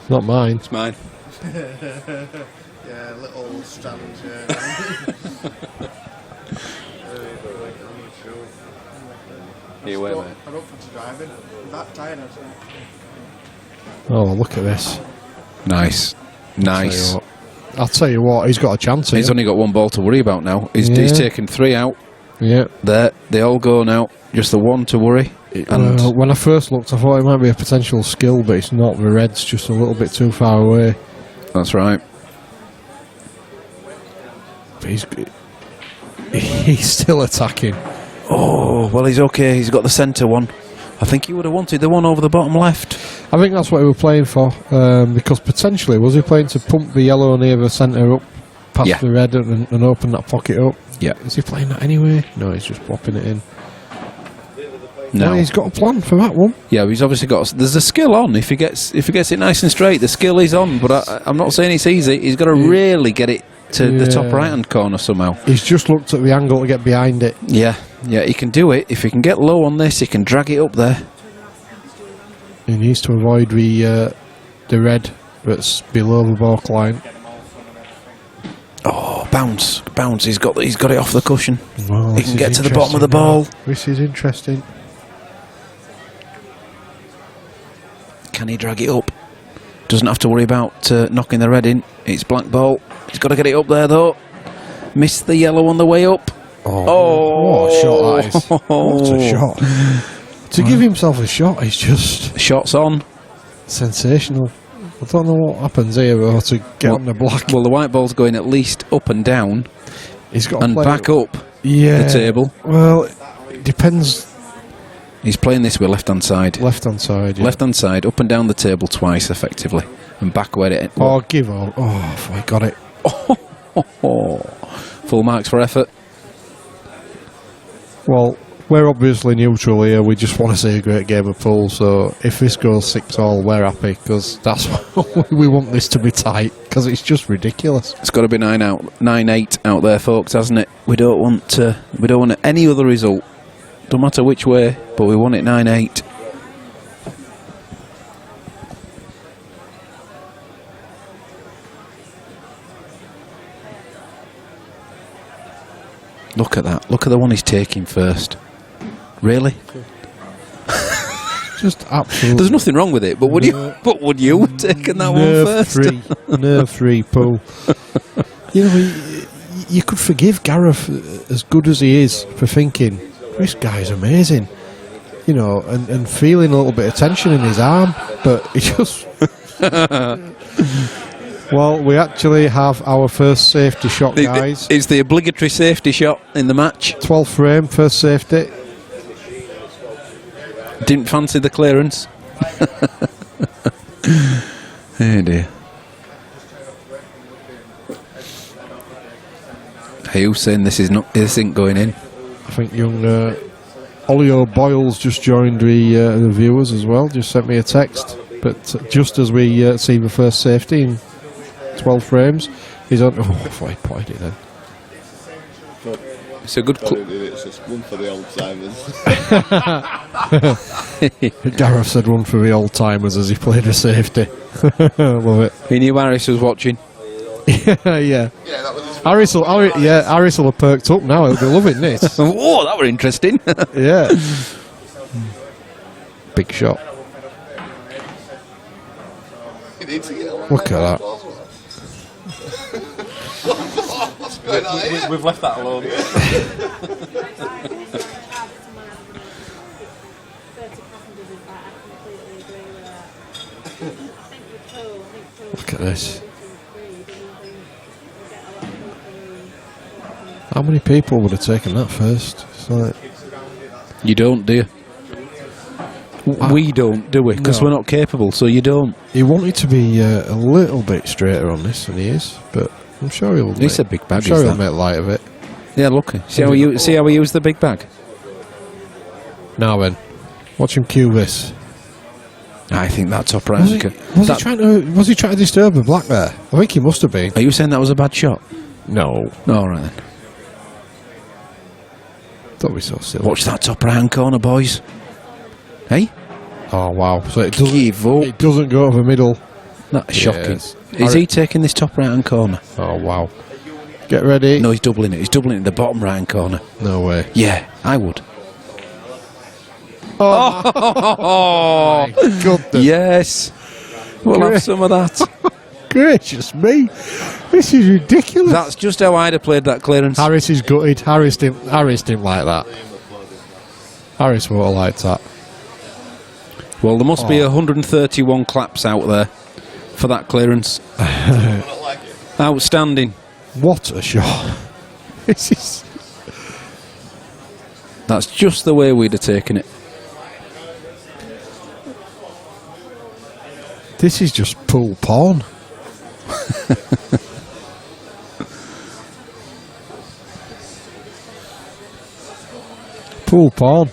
Not mine. It's mine. Yeah, little strand. Here, wait, mate. I'm up for driving. I'm that tired. Oh, look at this. Nice. Nice. I'll tell you what, he's got a chance here. He's only got one ball to worry about now. He's taken 3 out. Yeah. There, they all go now. Just the one to worry. And When I first looked, I thought it might be a potential skill, but it's not. The red's just a little bit too far away. that's right. But he's still attacking. Oh, well, he's okay. He's got the centre one. I think he would have wanted the one over the bottom left. I think that's what he was playing for, because potentially, was he playing to pump the yellow near the centre up, past the red and open that pocket up? Yeah. Is he playing that anyway? No, he's just popping it in. No, He's got a plan for that one. Yeah, he's obviously got. There's a skill on. If he gets it nice and straight, the skill is on. But I'm not saying it's easy. He's got to really get it to the top right hand corner somehow. He's just looked at the angle to get behind it. Yeah, he can do it. If he can get low on this, he can drag it up there. He needs to avoid the red that's below the baulk line. Oh, bounce! He's got it off the cushion. Well, He can get to the bottom of the ball. This is interesting. Can he drag it up? Doesn't have to worry about knocking the red in. It's Blackball. He's got to get it up there though. Missed the yellow on the way up. What a shot that is. What a shot. To give himself a shot is just Shots on. sensational. I don't know what happens here though to get on the black. Well, the white ball's going at least up and down He's got to and play back up the table. Well, it depends. He's playing this with left hand side. Left hand side. Yeah. Left hand side, up and down the table twice effectively. And back where it. Oh, give up. Oh, I got it. Full marks for effort. Well, we're obviously neutral here. We just want to see a great game of pool. So if this goes 6-all, we're happy because that's what we want this to be tight because it's just ridiculous. It's got to be 9-8 out there, folks, hasn't it? We don't want any other result. Don't matter which way, but we want it 9-8. Look at that. Look at the one he's taking first. Really? Just absolutely. There's nothing wrong with it, but would you have taken that one first? Nerve free pool. You know, you could forgive Gareth, as good as he is, for thinking, this guy's amazing. You know, and feeling a little bit of tension in his arm, but he just... Well, we actually have our first safety shot, guys. It's the obligatory safety shot in the match. 12th frame, first safety. Didn't fancy the clearance. Oh dear. Hey, who's saying this isn't going in? I think young Ollie O'Boyle's just joined the viewers as well. Just sent me a text. But just as we see the first safety in 12 frames, he's on. Oh, I thought he potted it then. It's a good It's just one for the old timers. Gareth said one for the old timers as he played a safety. Love it. He knew Harris was watching. Yeah. Yeah, that was his Harris will have perked up now. He'll be loving this. Oh, that were interesting. Yeah. Big shot. He needs to get on. Look at that. What's going on here? We've left that alone. Look at this. How many people would have taken that first? It's like, You don't, do you? We don't, do we? Because No. we're not capable, so you don't. he wanted to be a little bit straighter on this than he is, but I'm sure he'll. It's a big bag, I'm sure is he'll that? make light of it. Yeah, look. See how we use the big bag? Now then, watch him cue this. I think that top right. Was he trying to disturb the black there? I think he must have been. Are you saying that was a bad shot? No, No, all right then. don't be so silly. Watch that top right-hand corner, boys. Hey? Oh wow! So it Give up. doesn't go to the middle. That's shocking. Yes. Is he taking this top right-hand corner? Oh wow! Get ready. No, he's doubling it. He's doubling it in the bottom right-hand corner. No way. Yeah, I would. Oh, my goodness. Yes. We'll have some of that. Gracious me. This is ridiculous. That's just how I'd have played that clearance. Harris is gutted. Harris didn't like that. Harris won't have liked that. Well, there must be 131 claps out there for that clearance. I don't like it. Outstanding. What a shot. This is... That's just the way we'd have taken it. This is just pool porn. Pool porn.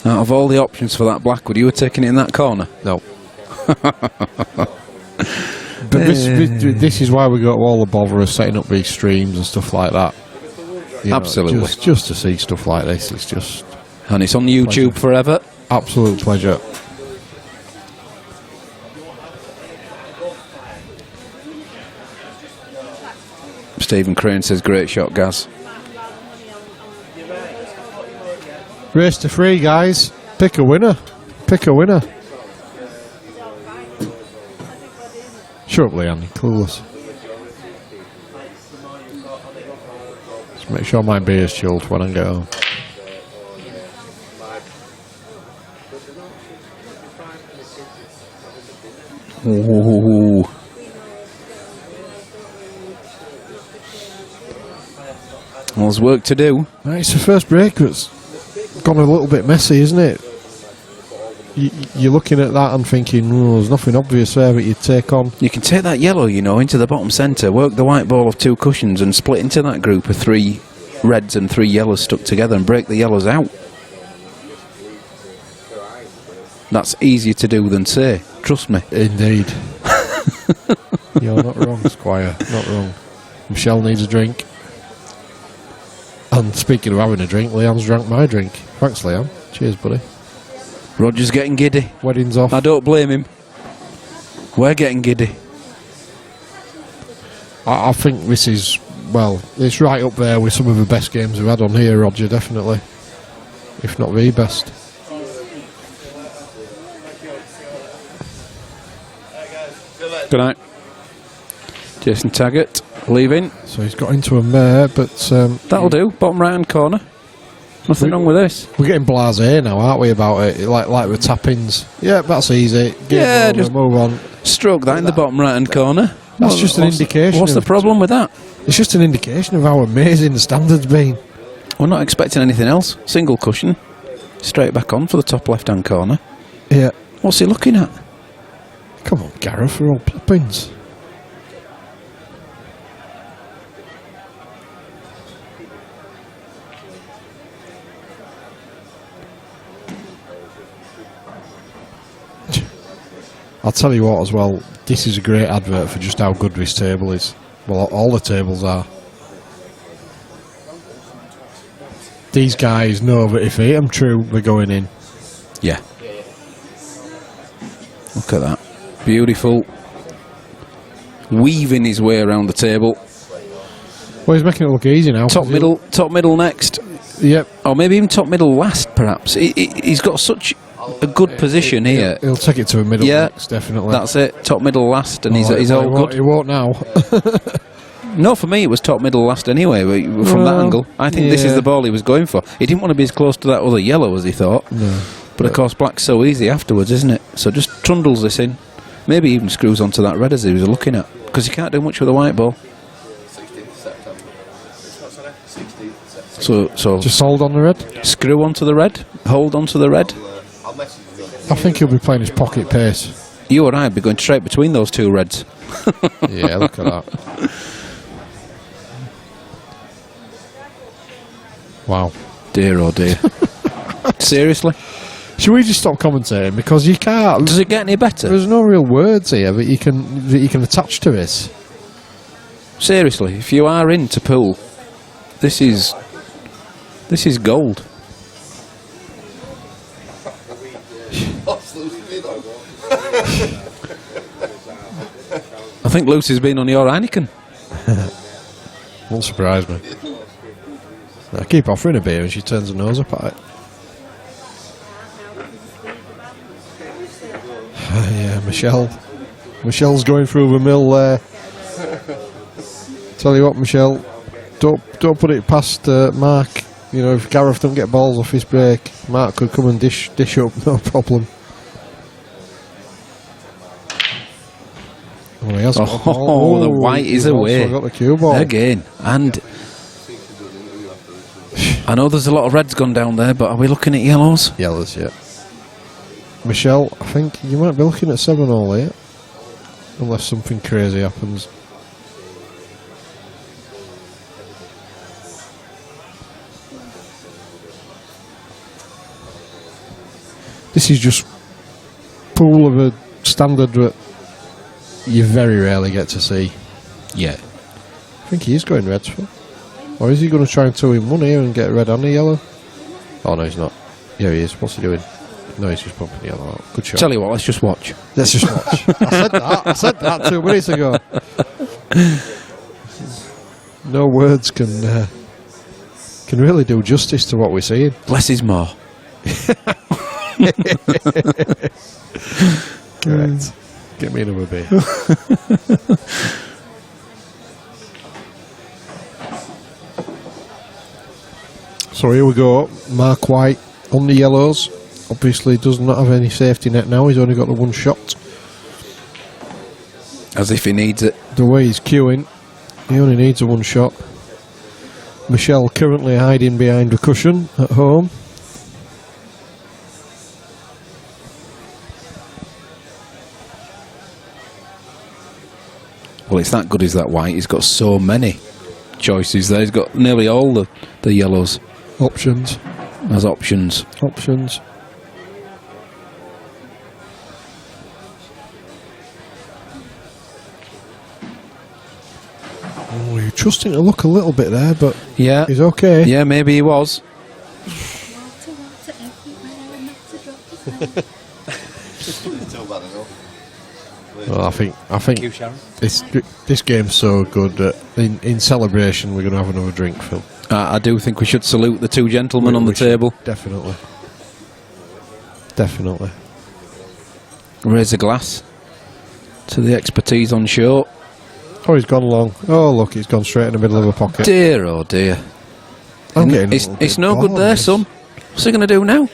Out of all the options for that black, would you have taken it in that corner? No. But this is why we go to all the bother of setting up these streams and stuff like that. You know, Absolutely. just to see stuff like this, it's just And it's on YouTube Pleasure. forever. absolute pleasure. Stephen Crane says, great shot, Gaz. Race to 3, guys. Pick a winner. Pick a winner. Shut up, Leanne. You're clueless. Just make sure my beer's chilled when I get home. Ooh. Well, there's work to do. Right, it's the first break that's gone a little bit messy, isn't it? You're looking at that and thinking, oh, there's nothing obvious there that you'd take on. You can take that yellow, you know, into the bottom centre, work the white ball of 2 cushions and split into that group of 3 reds and 3 yellows stuck together and break the yellows out. That's easier to do than say. Trust me. Indeed. You're not wrong, Squire. Not wrong. Michelle needs a drink. And speaking of having a drink, Leanne's drank my drink. Thanks, Leanne. Cheers, buddy. Roger's getting giddy. Wedding's off. I don't blame him. We're getting giddy. I think this is, well, it's right up there with some of the best games we've had on here, Roger, definitely. If not the best. Good night. Jason Taggart leaving. So he's got into a mare, but That'll do. Bottom right hand corner. Nothing wrong with this. we're getting blasé now, aren't we, about it? Like with tap-ins. Yeah, that's easy. Game Yeah, over, just move on. Stroke that in the bottom right hand corner. That's just an indication. What's the of- problem with that? It's just an indication of how amazing the standard's been. We're not expecting anything else. Single cushion. Straight back on for the top left hand corner. Yeah. What's he looking at? Come on, Gareth, we're all ploppings. I'll tell you what as well, this is a great advert for just how good this table is. Well, all the tables are. These guys know that if they hit them true, they're going in. Yeah. Look at that. Beautiful. Weaving his way around the table. Well, he's making it look easy now. Top middle next. Yep. Or maybe even top middle last, perhaps. He's got such a good position here. He'll take it to a middle next, definitely. That's it. Top middle last, and he's all good. He won't now. No, for me it was top middle last anyway. From that angle, I think this is the ball he was going for. He didn't want to be as close to that other yellow as he thought. No. But of course, black's so easy afterwards, isn't it? So just trundles this in. Maybe even screws onto that red as he was looking at, because you can't do much with a white ball. 16th September. 16th September. So Just hold on the red. screw onto the red, hold onto the red. I'll message you. I think he'll be playing his pocket pace. You or I'd be going straight between those two reds. Yeah, look at that. Wow. Dear oh dear. Seriously? Should we just stop commentating, because you can't? Does it get any better? There's no real words here that you can attach to this. Seriously, if you are into pool, this is gold. I think Lucy's been on your Heineken. Won't surprise me. I keep offering a beer and she turns her nose up at it. Yeah, Michelle's going through the mill there. Tell you what, Michelle, don't put it past Mark. You know, if Gareth don't get balls off his break, Mark could come and dish up, no problem. Oh, he has got a ball. The white is he's away. also got the cue ball again. And I know there's a lot of reds gone down there, but are we looking at yellows? Yellows, yeah. Michelle, I think you might be looking at 7-all here, unless something crazy happens. This is just pool of a standard that you very rarely get to see. Yeah. I think he is going reds for. Or is he going to try and 2-in-1 here and get red and a yellow? Oh no, he's not. Yeah, he is. What's he doing? No, he's just pumping the yellow out. Good shot. Tell you what, let's just watch. Let's just watch. I said that 2 minutes ago. No words can really do justice to what we're seeing. Less is more. Correct. Get me another beer. So here we go. Mark White on the yellows. Obviously does not have any safety net now. He's only got the one shot. As if he needs it. The way he's queuing, he only needs a one shot. Michelle currently hiding behind a cushion at home. Well, it's that good as that white. He's got so many choices there. He's got nearly all the yellows Options. as options. Options. Oh, you're trusting to look a little bit there, but Yeah. he's okay. Yeah, maybe he was. Water everywhere and not to drop it. Still bad enough. Well, I think this game's so good that in celebration we're going to have another drink, Phil. I do think we should salute the two gentlemen on the We should, table. Definitely. Definitely. Raise a glass. to the expertise on show. Oh, he's gone long. Oh, look, he's gone straight in the middle of a pocket. Dear, oh dear. I'm getting a It's little bit no good bored there, of this. son. What's he going to do now?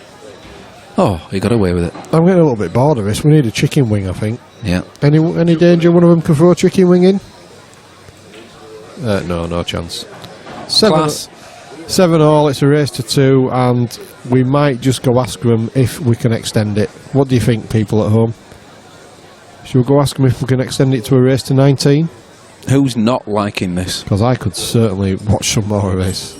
Oh, he got away with it. I'm getting a little bit bored of this. We need a chicken wing, I think. Yeah. Any danger one of them can throw a chicken wing in? No chance. Class. 7-all, it's a race to 2, and we might just go ask them if we can extend it. What do you think, people at home? Should we go ask them if we can extend it to a race to 19? Who's not liking this? Because I could certainly watch some more of this.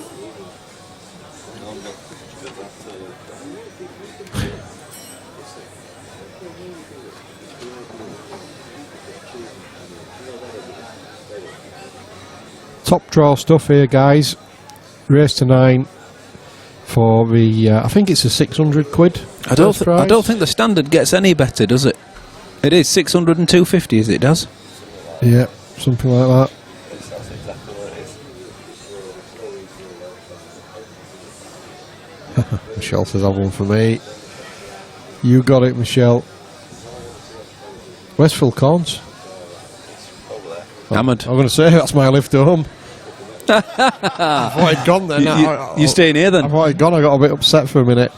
Top draw stuff here, guys. Race to 9 for the. I think it's a 600 quid. I don't prize. think the standard gets any better, does it? It is 600 and 250, as it does. Yeah, something like that. That's exactly what it is. Michelle says, "Have one for me." You got it, Michelle. Where's Phil Corns? Over there. Hammered. I'm going to say that's my lift home. I thought he'd gone then. You staying here I then? thought he'd gone. I got a bit upset for a minute.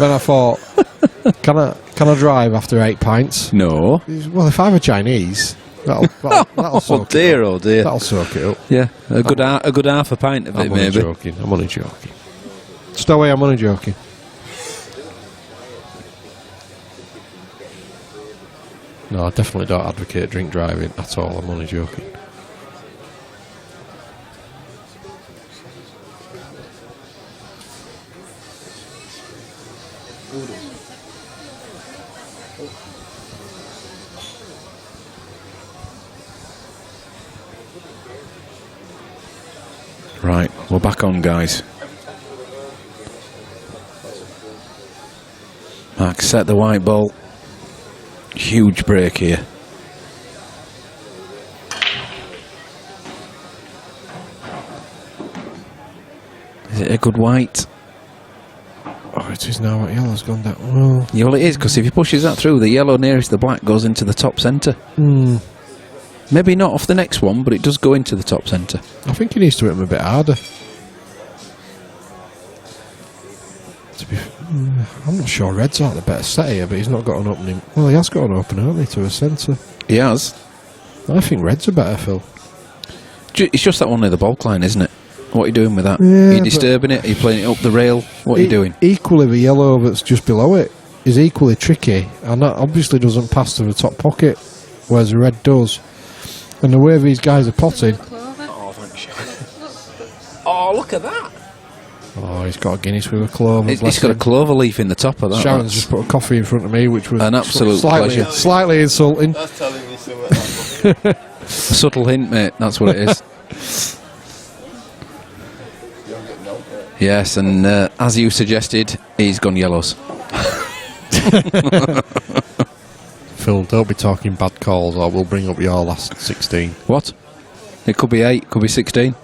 Then I thought, can I drive after 8 pints? No. Well, if I'm a Chinese, that'll Oh soak dear, it up. oh dear. That'll soak it up. Yeah, a good half a pint of it, I'm only maybe. joking. I'm only joking. Stowaway, I'm only joking. No, I definitely don't advocate drink driving at all. I'm only joking. Right, we're back on, guys. Mark, set the white ball. Huge break here. Is it a good white? Oh, it is now. Yellow's gone down. Well, Yeah, well, it is, because if he pushes that through, the yellow nearest the black goes into the top centre. Maybe not off the next one, but it does go into the top centre. I think he needs to hit him a bit harder. I'm not sure Red's out the better set here, but he's not got an opening. Well, he has got an opening, hasn't he, to a centre? He has. I think Red's a better, Phil. It's just that one near the bulk line, isn't it? What are you doing with that? Yeah, are you disturbing it? Are you playing it up the rail? What are you doing? Equally, the yellow that's just below it is equally tricky, and that obviously doesn't pass to the top pocket, whereas the red does. And the way these guys are potting... Oh, thanks. Oh, look at that. Oh, he's got a Guinness with a clover. He's got a clover leaf in the top of that. Sharon's just put a coffee in front of me, which was An absolute pleasure. slightly insulting. That's telling you something. A subtle hint, mate. That's what it is. You'll get no, yeah. Yes, and as you suggested, he's gone yellows. Phil, don't be talking bad calls, or we'll bring up your last 16. What? It could be 8, could be 16.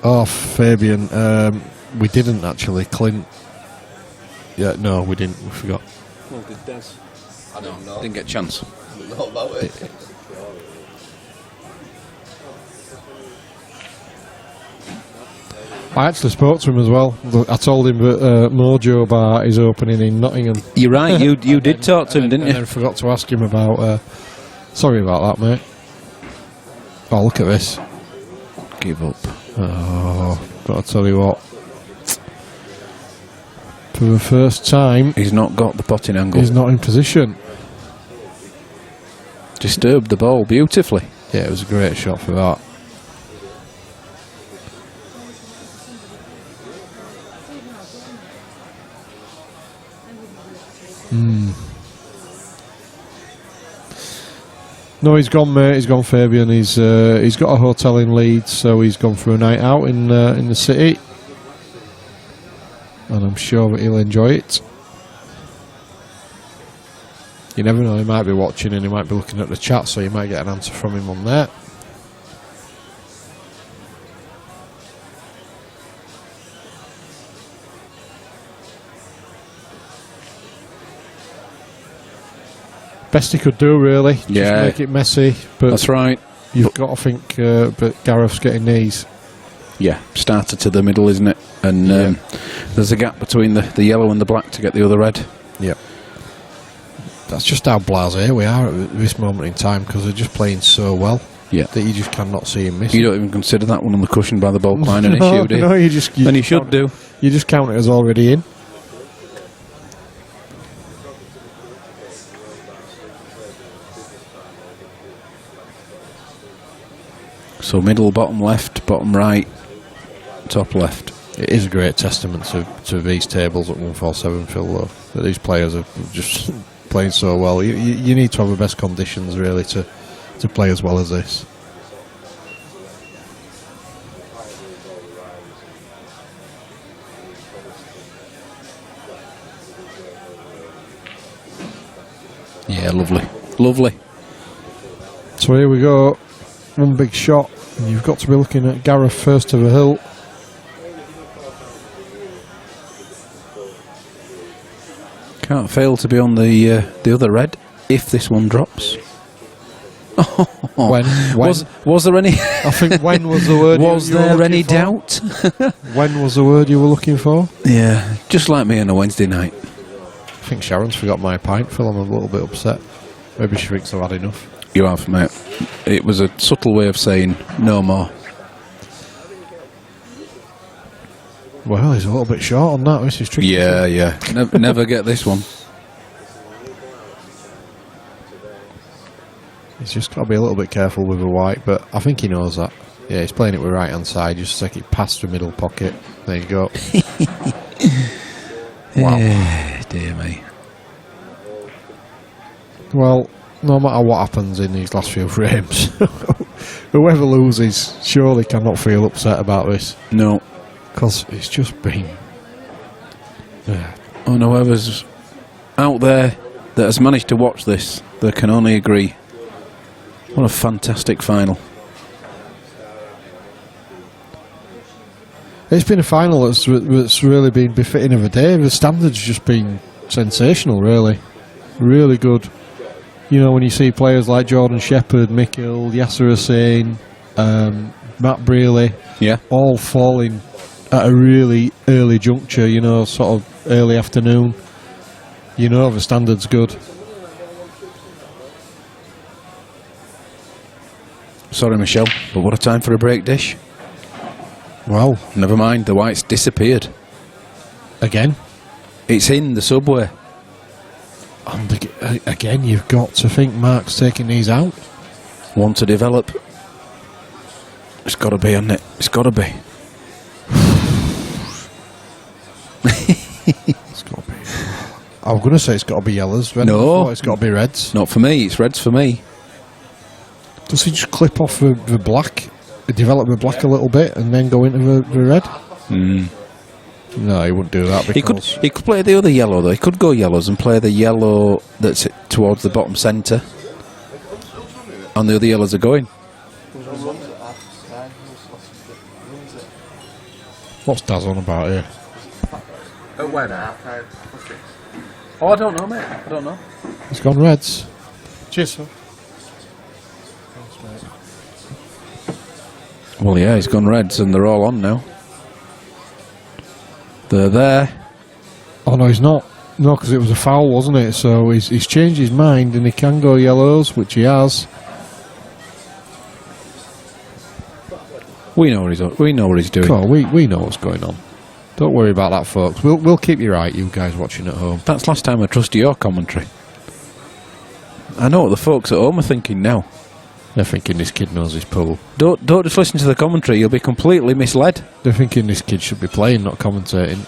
Oh, Fabian, we didn't actually. Clint. Yeah, no, we didn't. We forgot. Well, did Des? I don't know. Didn't get a chance. I don't know about it. I actually spoke to him as well. I told him that Mojo Bar is opening in Nottingham. You're right, you did talk to him, didn't And you? then forgot to ask him about... sorry about that, mate. Oh, look at this. Give up. Oh, but I'll tell you what. For the first time, He's not got the potting angle. he's not in position. Disturbed the ball beautifully. Yeah, it was a great shot for that. No, he's gone, mate. He's gone, Fabian. He's got a hotel in Leeds, so he's gone for a night out in the city, and I'm sure that he'll enjoy it. You never know; he might be watching and he might be looking at the chat, so you might get an answer from him on there. Best he could do, really. Just make it messy. But that's right. You've got to think that Gareth's getting these. Yeah, starter to the middle, isn't it? And there's a gap between the yellow and the black to get the other red. Yep. That's just how blasé we are at this moment in time, because they're just playing so well that you just cannot see him missing. You don't even consider that one on the cushion by the ball line an issue, do you? No, you should do. You just count it as already in. So middle, bottom left, bottom right, top left. It is a great testament to these tables at 147, Phil, though, that these players are just playing so well. You need to have the best conditions, really, to play as well as this. Yeah, lovely. Lovely. So here we go. One big shot. And you've got to be looking at Gareth first to the hill. Can't fail to be on the other red if this one drops. When? Was there any? I think when was the word. Was there any doubt? When was the word you were looking for? Yeah, just like me on a Wednesday night. I think Sharon's forgot my pint, Phil. I'm a little bit upset. Maybe she thinks I've had enough. You have, mate. It was a subtle way of saying no more. Well, he's a little bit short on that. This is tricky. Yeah. Never get this one. He's just got to be a little bit careful with the white, but I think he knows that. Yeah, he's playing it with right hand side. Just take it past the middle pocket. There you go. Wow. Dear me. Well, no matter what happens in these last few frames, whoever loses surely cannot feel upset about this. No. Because it's just been... And whoever's out there that has managed to watch this, they can only agree. What a fantastic final. It's been a final that's really been befitting of the day. The standard's just been sensational, really. Really good. You know, when you see players like Jordan Shepherd, Mick Hill, Yasser Hussain, Matt Brealey, all falling at a really early juncture, you know, sort of early afternoon. You know the standard's good. Sorry, Michelle, but what a time for a break dish. Well, never mind, the white's disappeared. Again? It's in the subway. And again, you've got to think Mark's taking these out. Want to develop? It's got to be, hasn't it? It's got to be. It's got to be. I was going to say it's got to be yellows. No. It's got to be reds. Not for me, it's reds for me. Does he just clip off the black, develop the black a little bit, and then go into the red? No, he wouldn't do that. Because He could play the other yellow, though. He could go yellows and play the yellow that's towards the bottom centre. And the other yellows are going. What's Daz on about here? When? Oh, I don't know, mate. I don't know. It's gone reds. Cheers, sir. Well, yeah, he's gone reds and they're all on now. They're there. Oh, no, he's not. No, because it was a foul, wasn't it? So he's changed his mind and he can go yellows, which he has. We know what he's doing. Cool, we know what's going on. Don't worry about that, folks. We'll keep you right, you guys watching at home. That's last time I trusted your commentary. I know what the folks at home are thinking now. They're thinking this kid knows his pool. Don't just listen to the commentary, you'll be completely misled. They're thinking this kid should be playing, not commentating.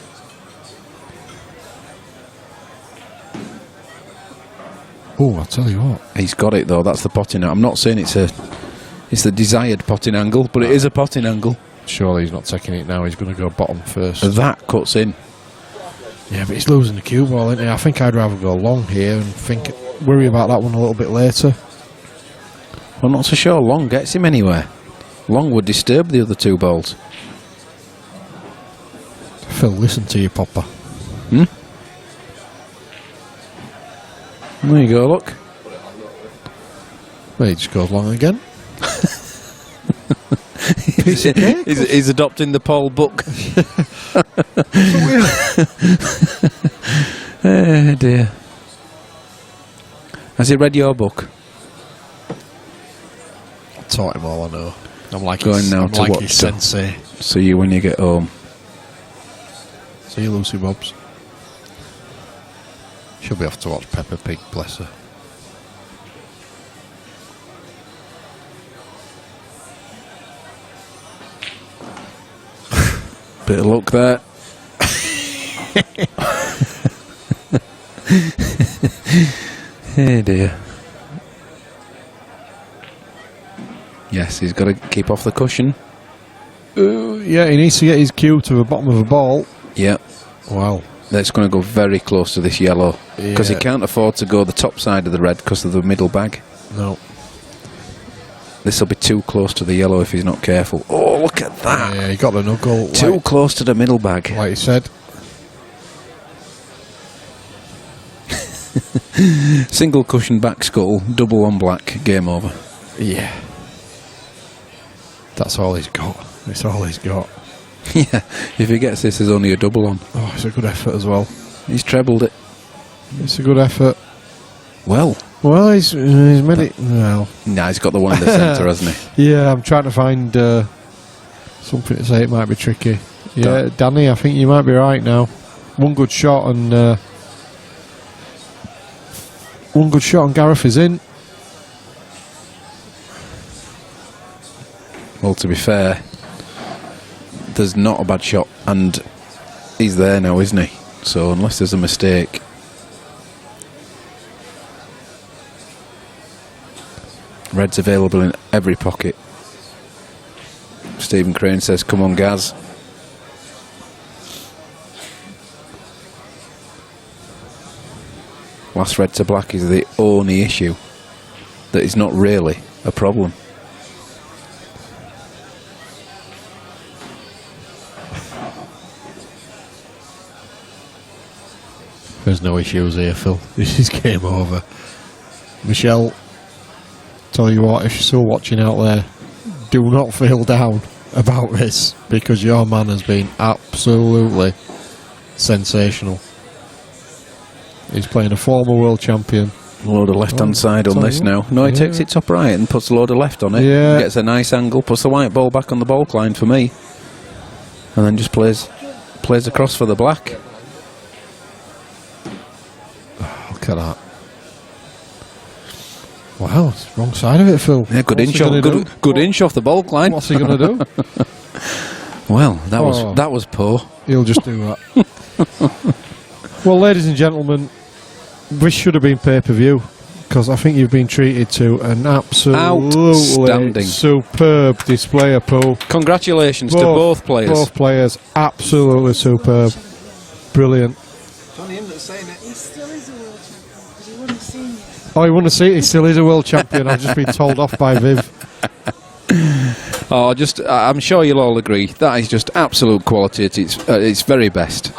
Oh, I'll tell you what. He's got it though, that's the potting. I'm not saying it's the desired potting angle, but it is a potting angle. Surely he's not taking it now, he's going to go bottom first. That cuts in. Yeah, but he's losing the cue ball, isn't he? I think I'd rather go long here and worry about that one a little bit later. Well, not so sure long gets him anywhere. Long would disturb the other two balls. Phil, listen to your popper. There you go, look. Well, he just goes long again. Piece of cake. He's adopting the Paul book. Oh dear. Has he read your book? Taught him all I know. I'm like Going his, now I'm to like what? his sensei. See you when you get home. See you, Lucy Bobs. She'll be off to watch Peppa Pig, bless her. Bit of luck there. Oh dear. Yes, he's got to keep off the cushion. Yeah, he needs to get his cue to the bottom of the ball. Yep. Wow. That's going to go very close to this yellow. Because he Yeah. can't afford to go the top side of the red because of the middle bag. No. This will be too close to the yellow if he's not careful. Oh, look at that. Yeah, he got the knuckle. Too close to the middle bag. Like you said. Single cushion back skull, double on black, game over. Yeah. That's all he's got. It's all he's got. Yeah, if he gets this, there's only a double on. Oh, it's a good effort as well. He's trebled it. It's a good effort. Well. Well, he's made it. Well, Nah, he's got the one in the centre, hasn't he? yeah, I'm trying to find something to say it might be tricky. Yeah, Danny, I think you might be right now. One good shot and Gareth is in. Well, to be fair, there's not a bad shot, and he's there now, isn't he? So unless there's a mistake. Red's available in every pocket. Stephen Crane says, come on, Gaz. Last red to black is the only issue that is not really a problem. There's no issues here, Phil. This is game over. Michelle, tell you what, if you're still watching out there, do not feel down about this, because your man has been absolutely sensational. He's playing a former world champion. A load of left-hand side on tell this you now. what. No, he Yeah. takes it top right and puts a load of left on it. Yeah. Gets a nice angle, puts the white ball back on the ball line for me. And then just plays across for the black. Look at that. Wow, it's the wrong side of it, Phil. Yeah, good What's inch he gonna off, do? good inch off the ball line. What's he going to do? Well, that Oh. was poor. He'll just do that. Well, ladies and gentlemen, this should have been pay-per-view, because I think you've been treated to an absolutely Outstanding. superb display of pool. Congratulations to both players. Both players, absolutely superb. Brilliant. It's only him that's saying it. He still is a world champion, because he wouldn't have seen you. Oh, you want to see it? He still is a world champion. I've just been told off by Viv. I'm sure you'll all agree that is just absolute quality at its very best.